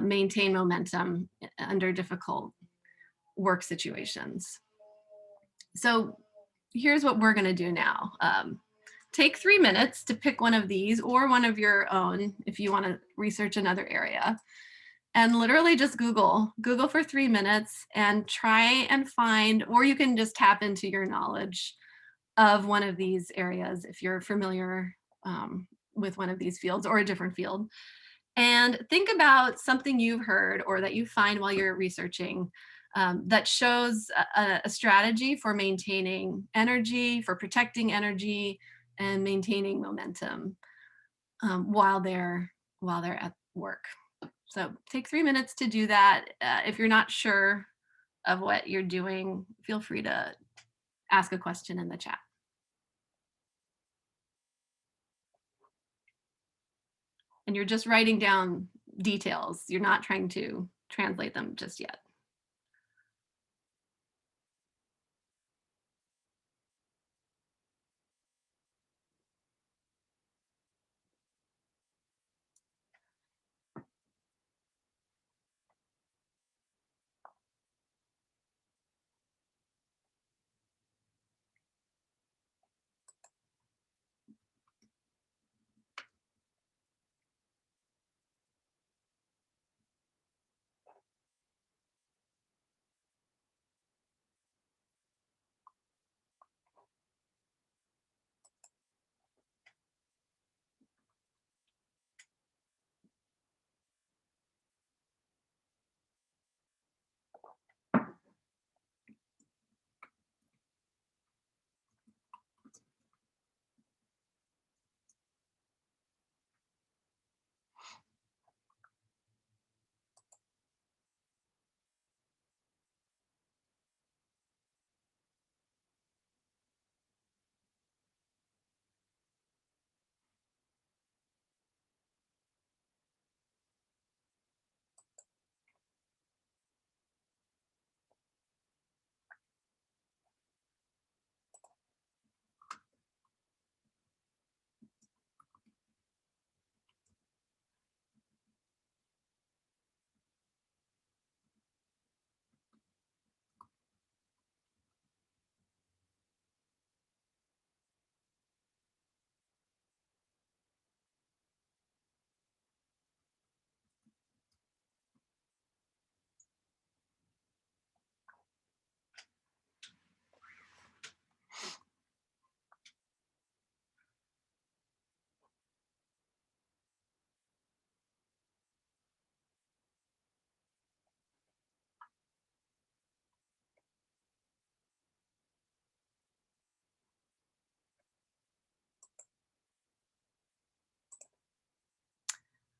maintain momentum under difficult work situations. So here's what we're going to do now. Take 3 minutes to pick one of these or one of your own if you want to research another area. And literally just Google for 3 minutes and try and find, or you can just tap into your knowledge of one of these areas if you're familiar with one of these fields or a different field. And think about something you've heard or that you find while you're researching that shows a strategy for maintaining energy, for protecting energy, and maintaining momentum while they're at work. So take 3 minutes to do that. If you're not sure of what you're doing, feel free to ask a question in the chat. And you're just writing down details. You're not trying to translate them just yet.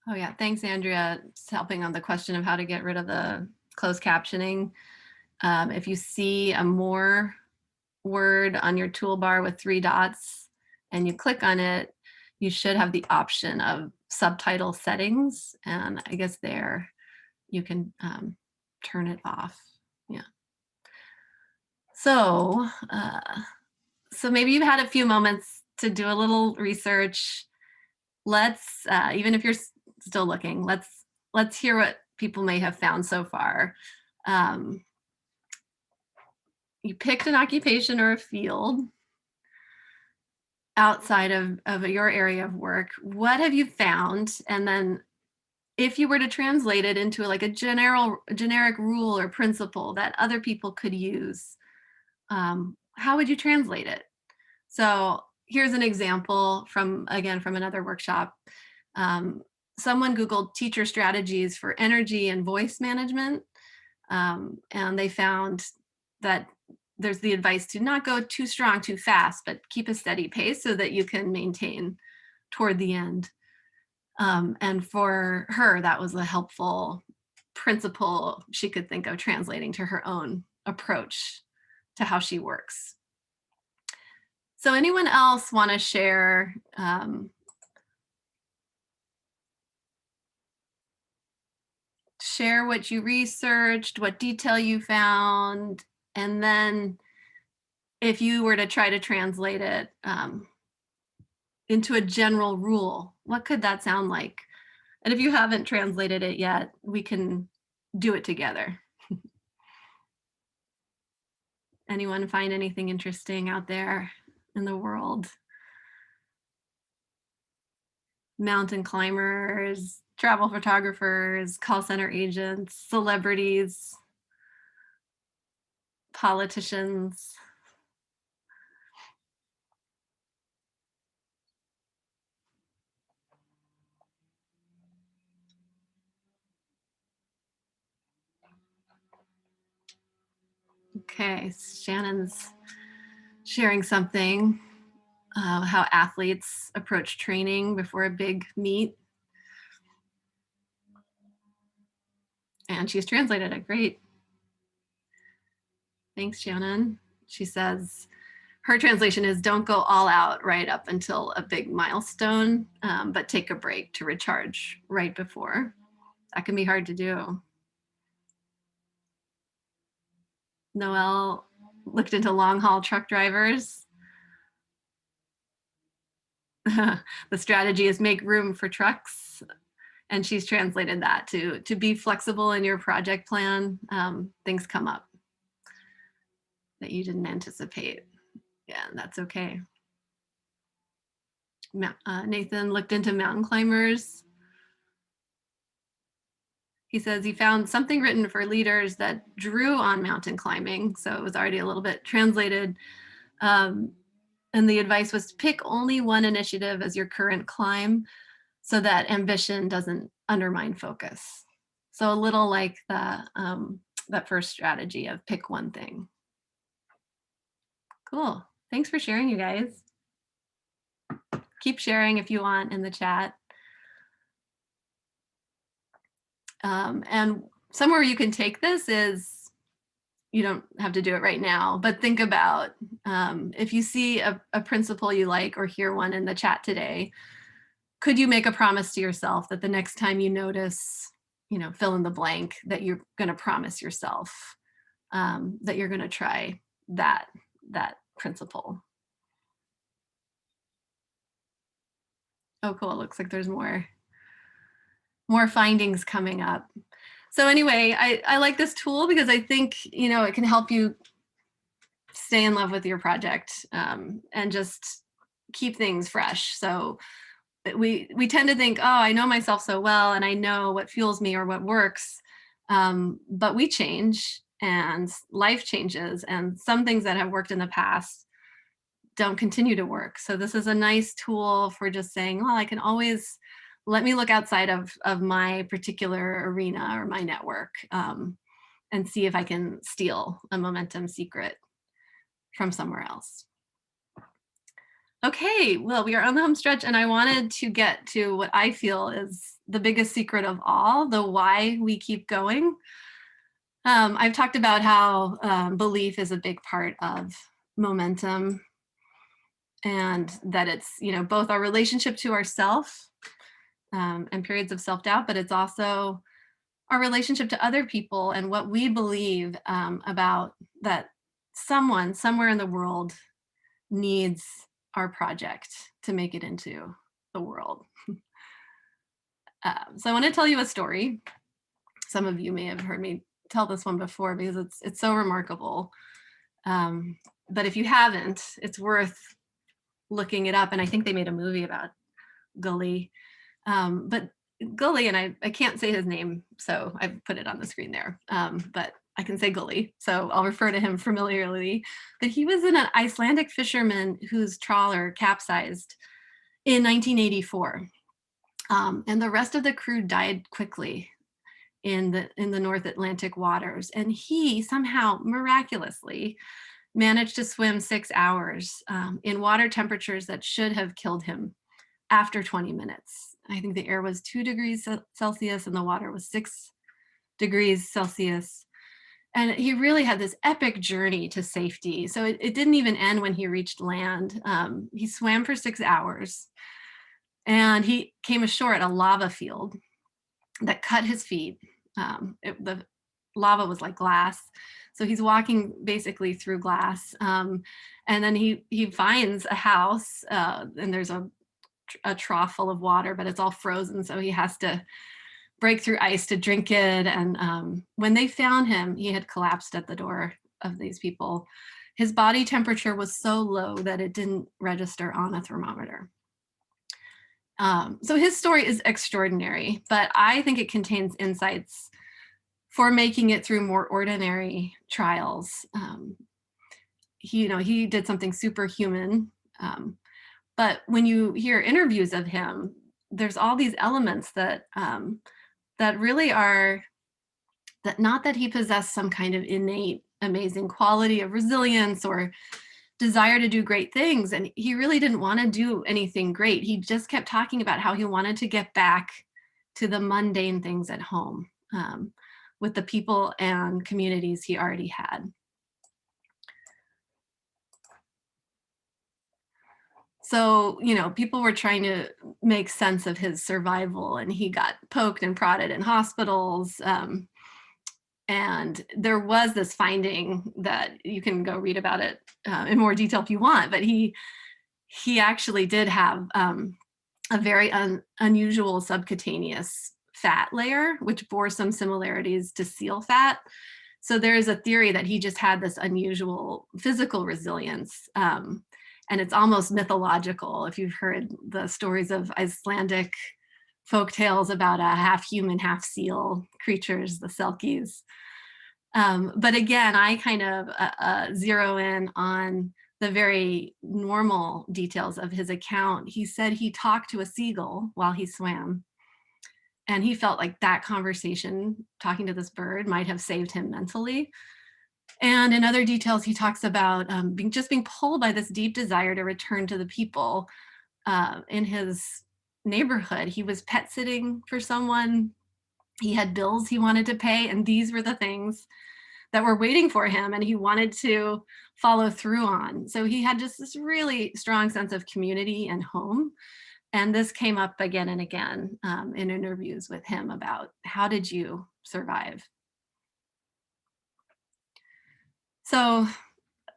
Oh yeah, thanks, Andrea. It's helping on the question of how to get rid of the closed captioning. If you see a more word on your toolbar with 3 dots and you click on it, you should have the option of subtitle settings. And I guess there you can turn it off. Yeah. So, so maybe you've had a few moments to do a little research. let's, even if you're still looking, let's hear what people may have found so far. Um, you picked an occupation or a field outside of your area of work. What have you found? And then if you were to translate it into like a generic rule or principle that other people could use, how would you translate it? So here's an example from, again, from another workshop. Um, Someone Googled teacher strategies for energy and voice management, and they found that there's the advice to not go too strong, too fast, but keep a steady pace so that you can maintain toward the end. And for her, that was a helpful principle she could think of translating to her own approach to how she works. So anyone else want to share share what you researched, what detail you found, and then if you were to try to translate it into a general rule, what could that sound like? And if you haven't translated it yet, we can do it together. Anyone find anything interesting out there in the world? Mountain climbers, travel photographers, call center agents, celebrities, politicians. Okay, Shannon's sharing something, how athletes approach training before a big meet. And she's translated it. Great. Thanks, Shannon. She says, her translation is don't go all out right up until a big milestone, but take a break to recharge right before. That can be hard to do. Noelle looked into long haul truck drivers. The strategy is make room for trucks. And she's translated that to be flexible in your project plan. Things come up that you didn't anticipate. Yeah, that's okay. Nathan looked into mountain climbers. He says he found something written for leaders that drew on mountain climbing. So it was already a little bit translated. And the advice was to pick only one initiative as your current climb so that ambition doesn't undermine focus. So a little like that first strategy of pick one thing. Cool. Thanks for sharing, you guys. Keep sharing if you want in the chat. And somewhere you can take this is, you don't have to do it right now, but think about if you see a principle you like or hear one in the chat today, could you make a promise to yourself that the next time you notice, fill in the blank, that you're going to promise yourself that you're going to try that principle? Oh, cool. It looks like there's more findings coming up. So anyway, I like this tool because I think, it can help you stay in love with your project and just keep things fresh. So we tend to think, oh, I know myself so well and I know what fuels me or what works. But we change and life changes, and some things that have worked in the past don't continue to work. So this is a nice tool for just saying, well, I can always let me look outside of my particular arena or my network and see if I can steal a momentum secret from somewhere else. Okay, well, we are on the home stretch, and I wanted to get to what I feel is the biggest secret of all, the why we keep going. I've talked about how belief is a big part of momentum, and that it's, both our relationship to ourself and periods of self-doubt, but it's also our relationship to other people and what we believe about that someone somewhere in the world needs our project to make it into the world. So I want to tell you a story. Some of you may have heard me tell this one before because it's so remarkable. But if you haven't, it's worth looking it up. And I think they made a movie about Gully. But Gully, and I can't say his name, so I've put it on the screen there. But I can say Gully, so I'll refer to him familiarly. But he was an Icelandic fisherman whose trawler capsized in 1984. And the rest of the crew died quickly in the North Atlantic waters. And he somehow miraculously managed to swim 6 hours in water temperatures that should have killed him after 20 minutes. I think the air was 2 degrees Celsius and the water was 6 degrees Celsius. And he really had this epic journey to safety. So it didn't even end when he reached land. He swam for 6 hours and he came ashore at a lava field that cut his feet. The lava was like glass. So he's walking basically through glass. And then he finds a house and there's a trough full of water, but it's all frozen. So he has to break through ice to drink it. And when they found him, he had collapsed at the door of these people. His body temperature was so low that it didn't register on a thermometer. So his story is extraordinary, but I think it contains insights for making it through more ordinary trials. He did something superhuman, but when you hear interviews of him, there's all these elements that really are that not that he possessed some kind of innate amazing quality of resilience or desire to do great things. And he really didn't want to do anything great. He just kept talking about how he wanted to get back to the mundane things at home with the people and communities he already had. So, people were trying to make sense of his survival, and he got poked and prodded in hospitals. And there was this finding that you can go read about it in more detail if you want, but he actually did have a very unusual subcutaneous fat layer, which bore some similarities to seal fat. So there is a theory that he just had this unusual physical resilience. And it's almost mythological if you've heard the stories of Icelandic folk tales about a half human, half seal creatures, the selkies. But again, I kind of zero in on the very normal details of his account. He said he talked to a seagull while he swam. And he felt like that conversation, talking to this bird, might have saved him mentally. And in other details, he talks about being pulled by this deep desire to return to the people in his neighborhood. He was pet sitting for someone. He had bills he wanted to pay, and these were the things that were waiting for him, and he wanted to follow through on. So he had just this really strong sense of community and home. And this came up again and again in interviews with him about how did you survive? So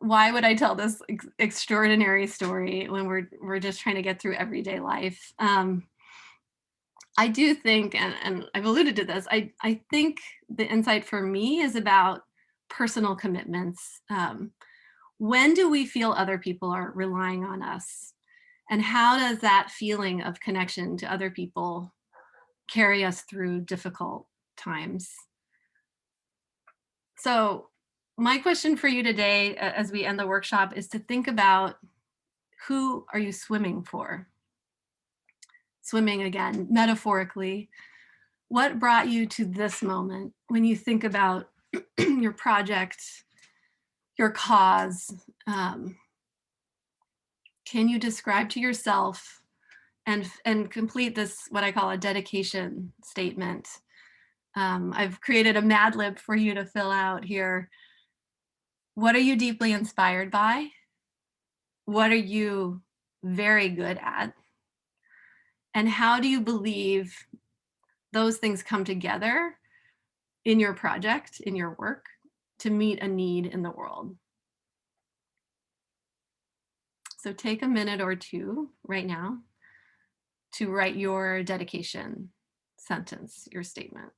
why would I tell this extraordinary story when we're just trying to get through everyday life? I do think, and I've alluded to this, I think the insight for me is about personal commitments. When do we feel other people are relying on us? And how does that feeling of connection to other people carry us through difficult times? So my question for you today, as we end the workshop, is to think about, who are you swimming for? Swimming, again, metaphorically. What brought you to this moment when you think about your project, your cause? Can you describe to yourself and complete this, what I call a dedication statement? I've created a Mad Lib for you to fill out here. What are you deeply inspired by? What are you very good at? And how do you believe those things come together in your project, in your work, to meet a need in the world? So take a minute or two right now to write your dedication sentence, your statement.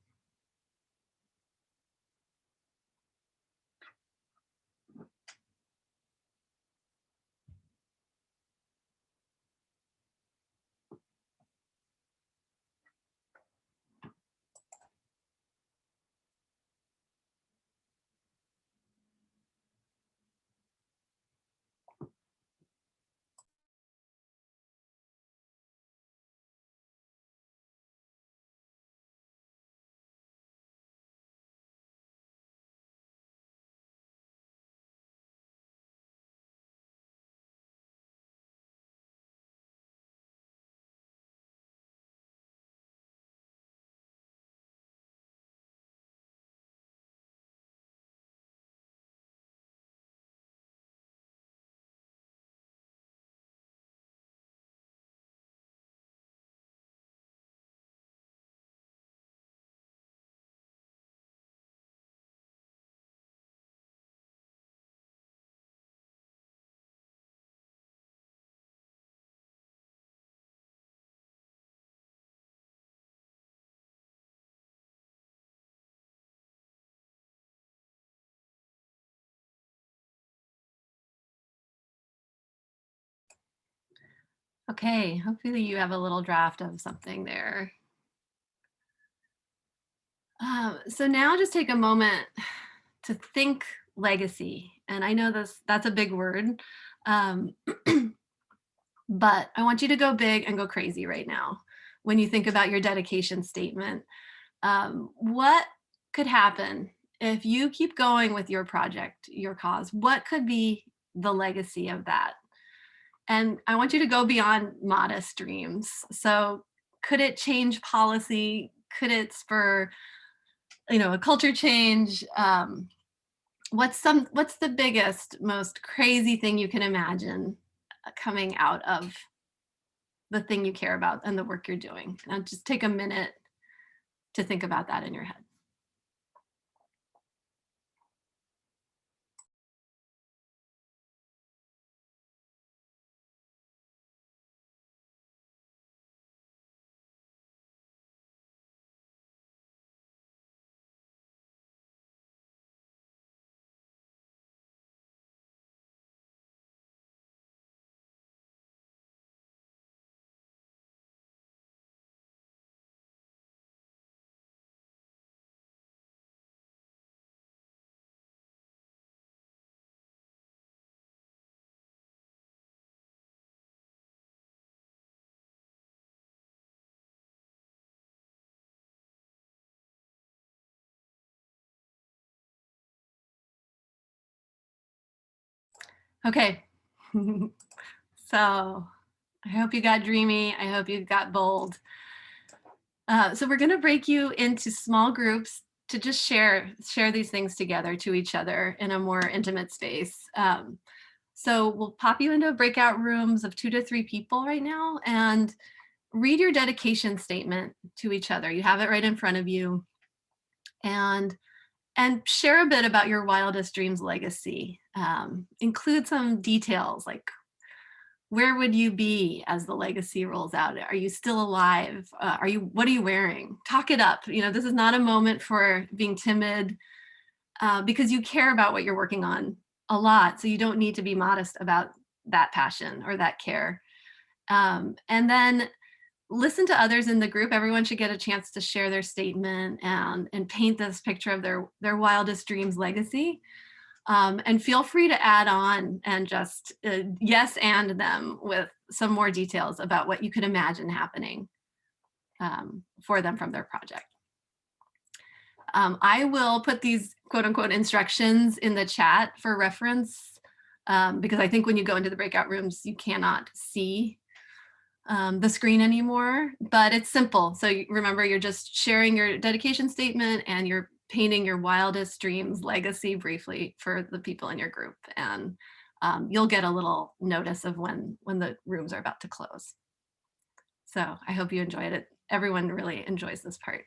Okay, hopefully you have a little draft of something there. So now just take a moment to think legacy. And I know that's a big word, um, but I want you to go big and go crazy right now. When you think about your dedication statement, what could happen if you keep going with your project, your cause? What could be the legacy of that? And I want you to go beyond modest dreams. So could it change policy? Could it spur, a culture change? What's the biggest, most crazy thing you can imagine coming out of the thing you care about and the work you're doing? Now just take a minute to think about that in your head. Okay. So I hope you got dreamy. I hope you got bold. So we're going to break you into small groups to just share these things together to each other in a more intimate space. So we'll pop you into breakout rooms of 2 to 3 people right now and read your dedication statement to each other. You have it right in front of you, and share a bit about your wildest dreams legacy. Include some details like, where would you be as the legacy rolls out? Are you still alive? What are you wearing? Talk it up. This is not a moment for being timid, because you care about what you're working on a lot. So you don't need to be modest about that passion or that care. And then listen to others in the group. Everyone should get a chance to share their statement and paint this picture of their wildest dreams legacy. And feel free to add on and just yes and them with some more details about what you could imagine happening for them from their project. I will put these quote unquote instructions in the chat for reference, because I think when you go into the breakout rooms, you cannot see the screen anymore, but it's simple. So remember, you're just sharing your dedication statement and you're painting your wildest dreams legacy briefly for the people in your group. And you'll get a little notice of when the rooms are about to close. So I hope you enjoyed it. Everyone really enjoys this part.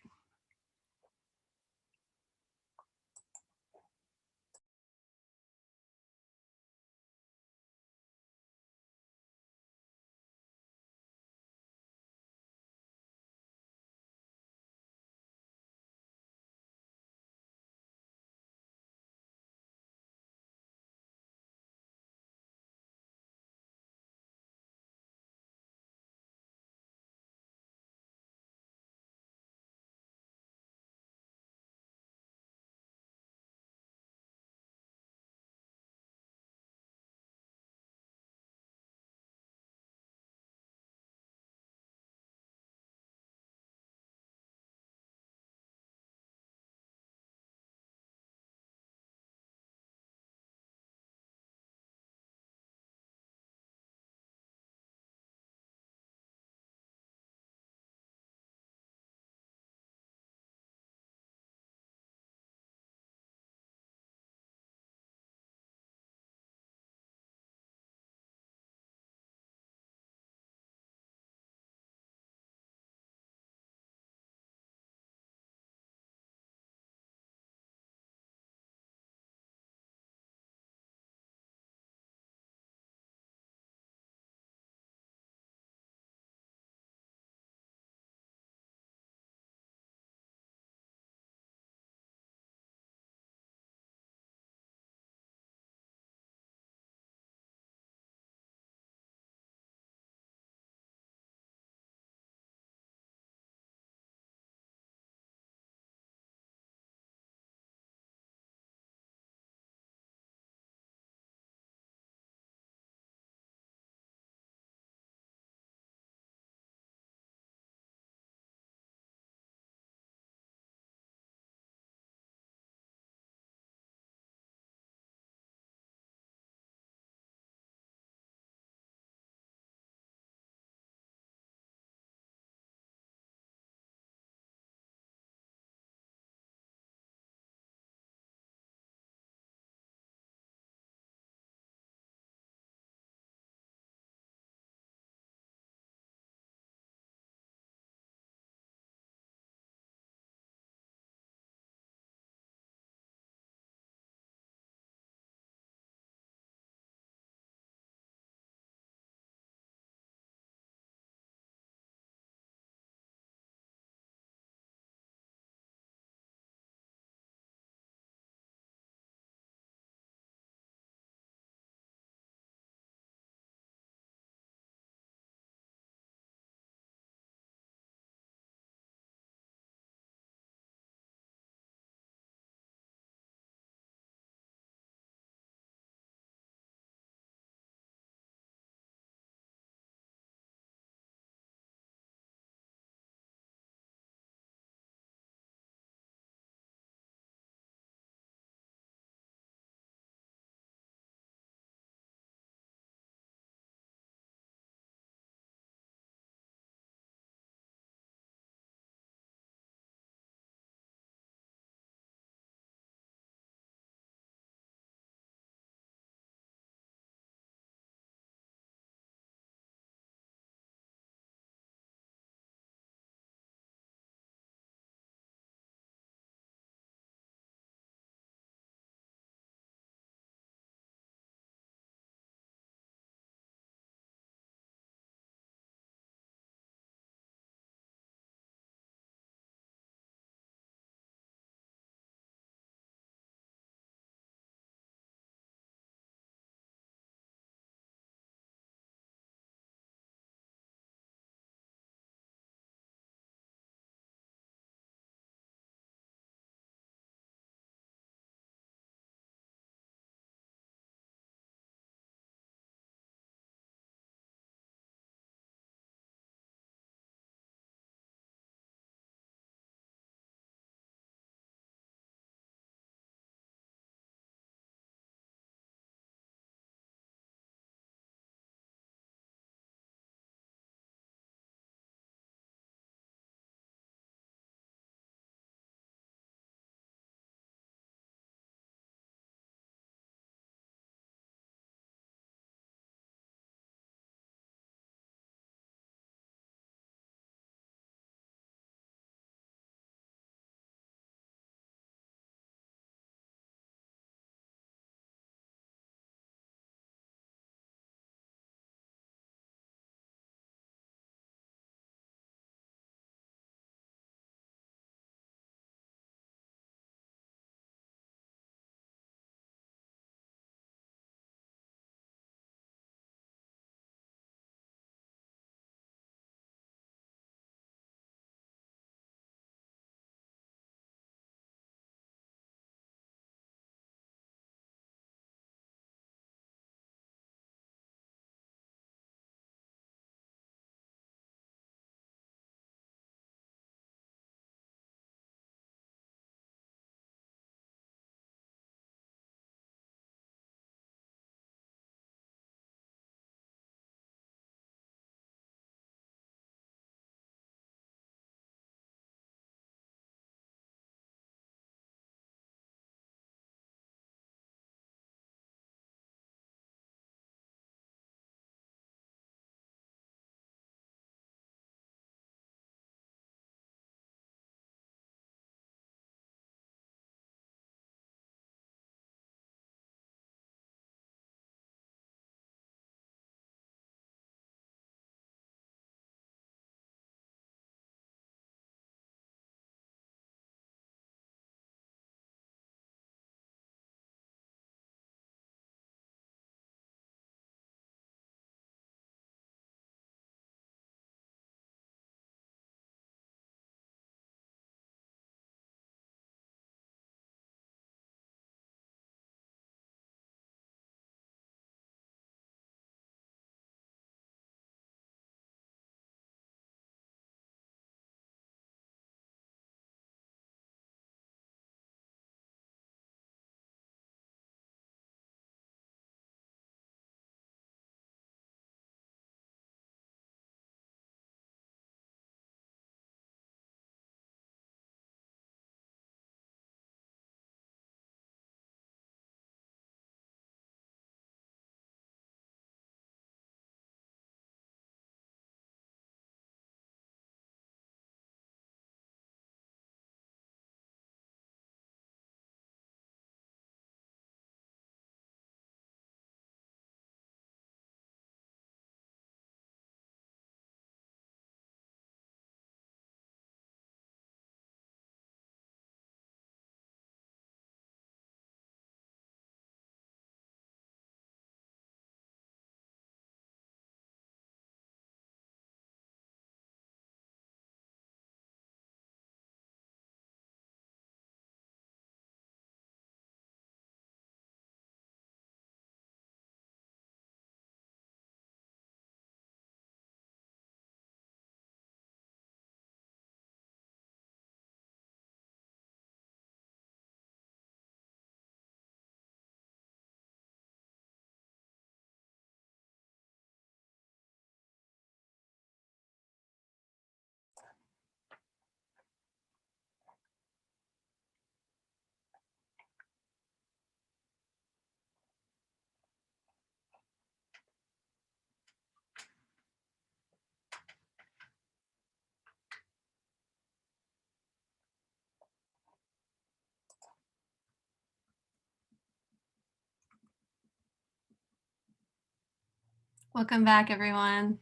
Welcome back, everyone.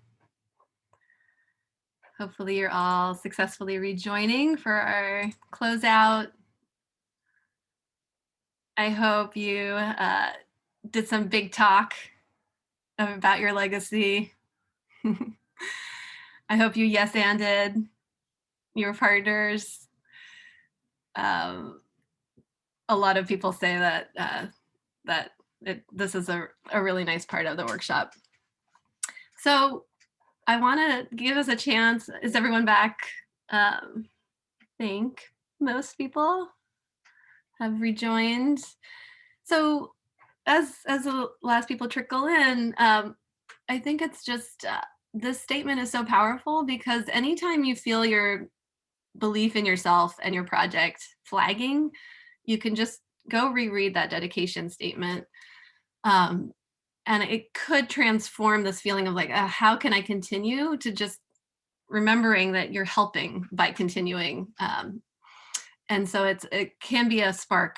Hopefully you're all successfully rejoining for our closeout. I hope you did some big talk about your legacy. I hope you yes-anded your partners. A lot of people say that this is a really nice part of the workshop. So I want to give us a chance. Is everyone back? I think most people have rejoined. So as the last people trickle in, I think it's just this statement is so powerful because anytime you feel your belief in yourself and your project flagging, you can just go reread that dedication statement. And it could transform this feeling of like, how can I continue, to just remembering that you're helping by continuing. And so it can be a spark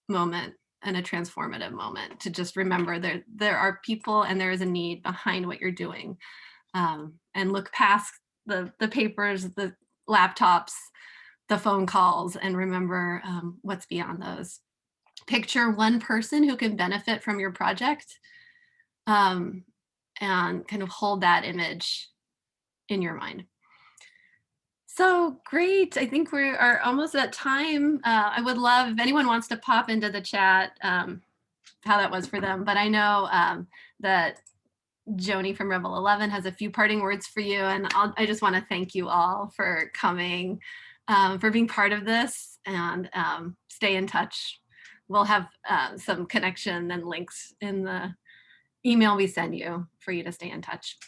moment and a transformative moment to just remember there are people and there is a need behind what you're doing, and look past the papers, the laptops, the phone calls, and remember what's beyond those. Picture one person who can benefit from your project, and kind of hold that image in your mind. So great. I think we are almost at time. I would love if anyone wants to pop into the chat how that was for them. But I know that Joni from Rebel 11 has a few parting words for you. And I just want to thank you all for coming, for being part of this, and stay in touch. We'll have some connection and links in the email we send you for you to stay in touch.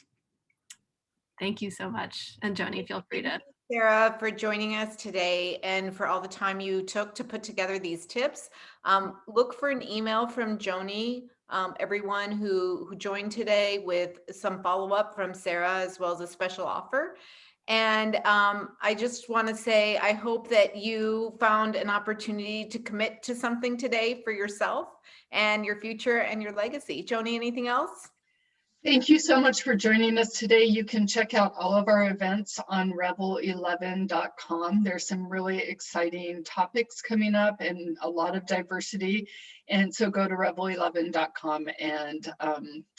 Thank you so much. And Joni, feel free to. Sarah, for joining us today and for all the time you took to put together these tips. Look for an email from Joni, everyone who joined today, with some follow-up from Sarah, as well as a special offer. And I just want to say, I hope that you found an opportunity to commit to something today for yourself and your future and your legacy. Joni, anything else? Thank you so much for joining us today. You can check out all of our events on rebel11.com. There's some really exciting topics coming up and a lot of diversity. And so go to rebel11.com and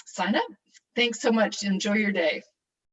sign up. Thanks so much. Enjoy your day.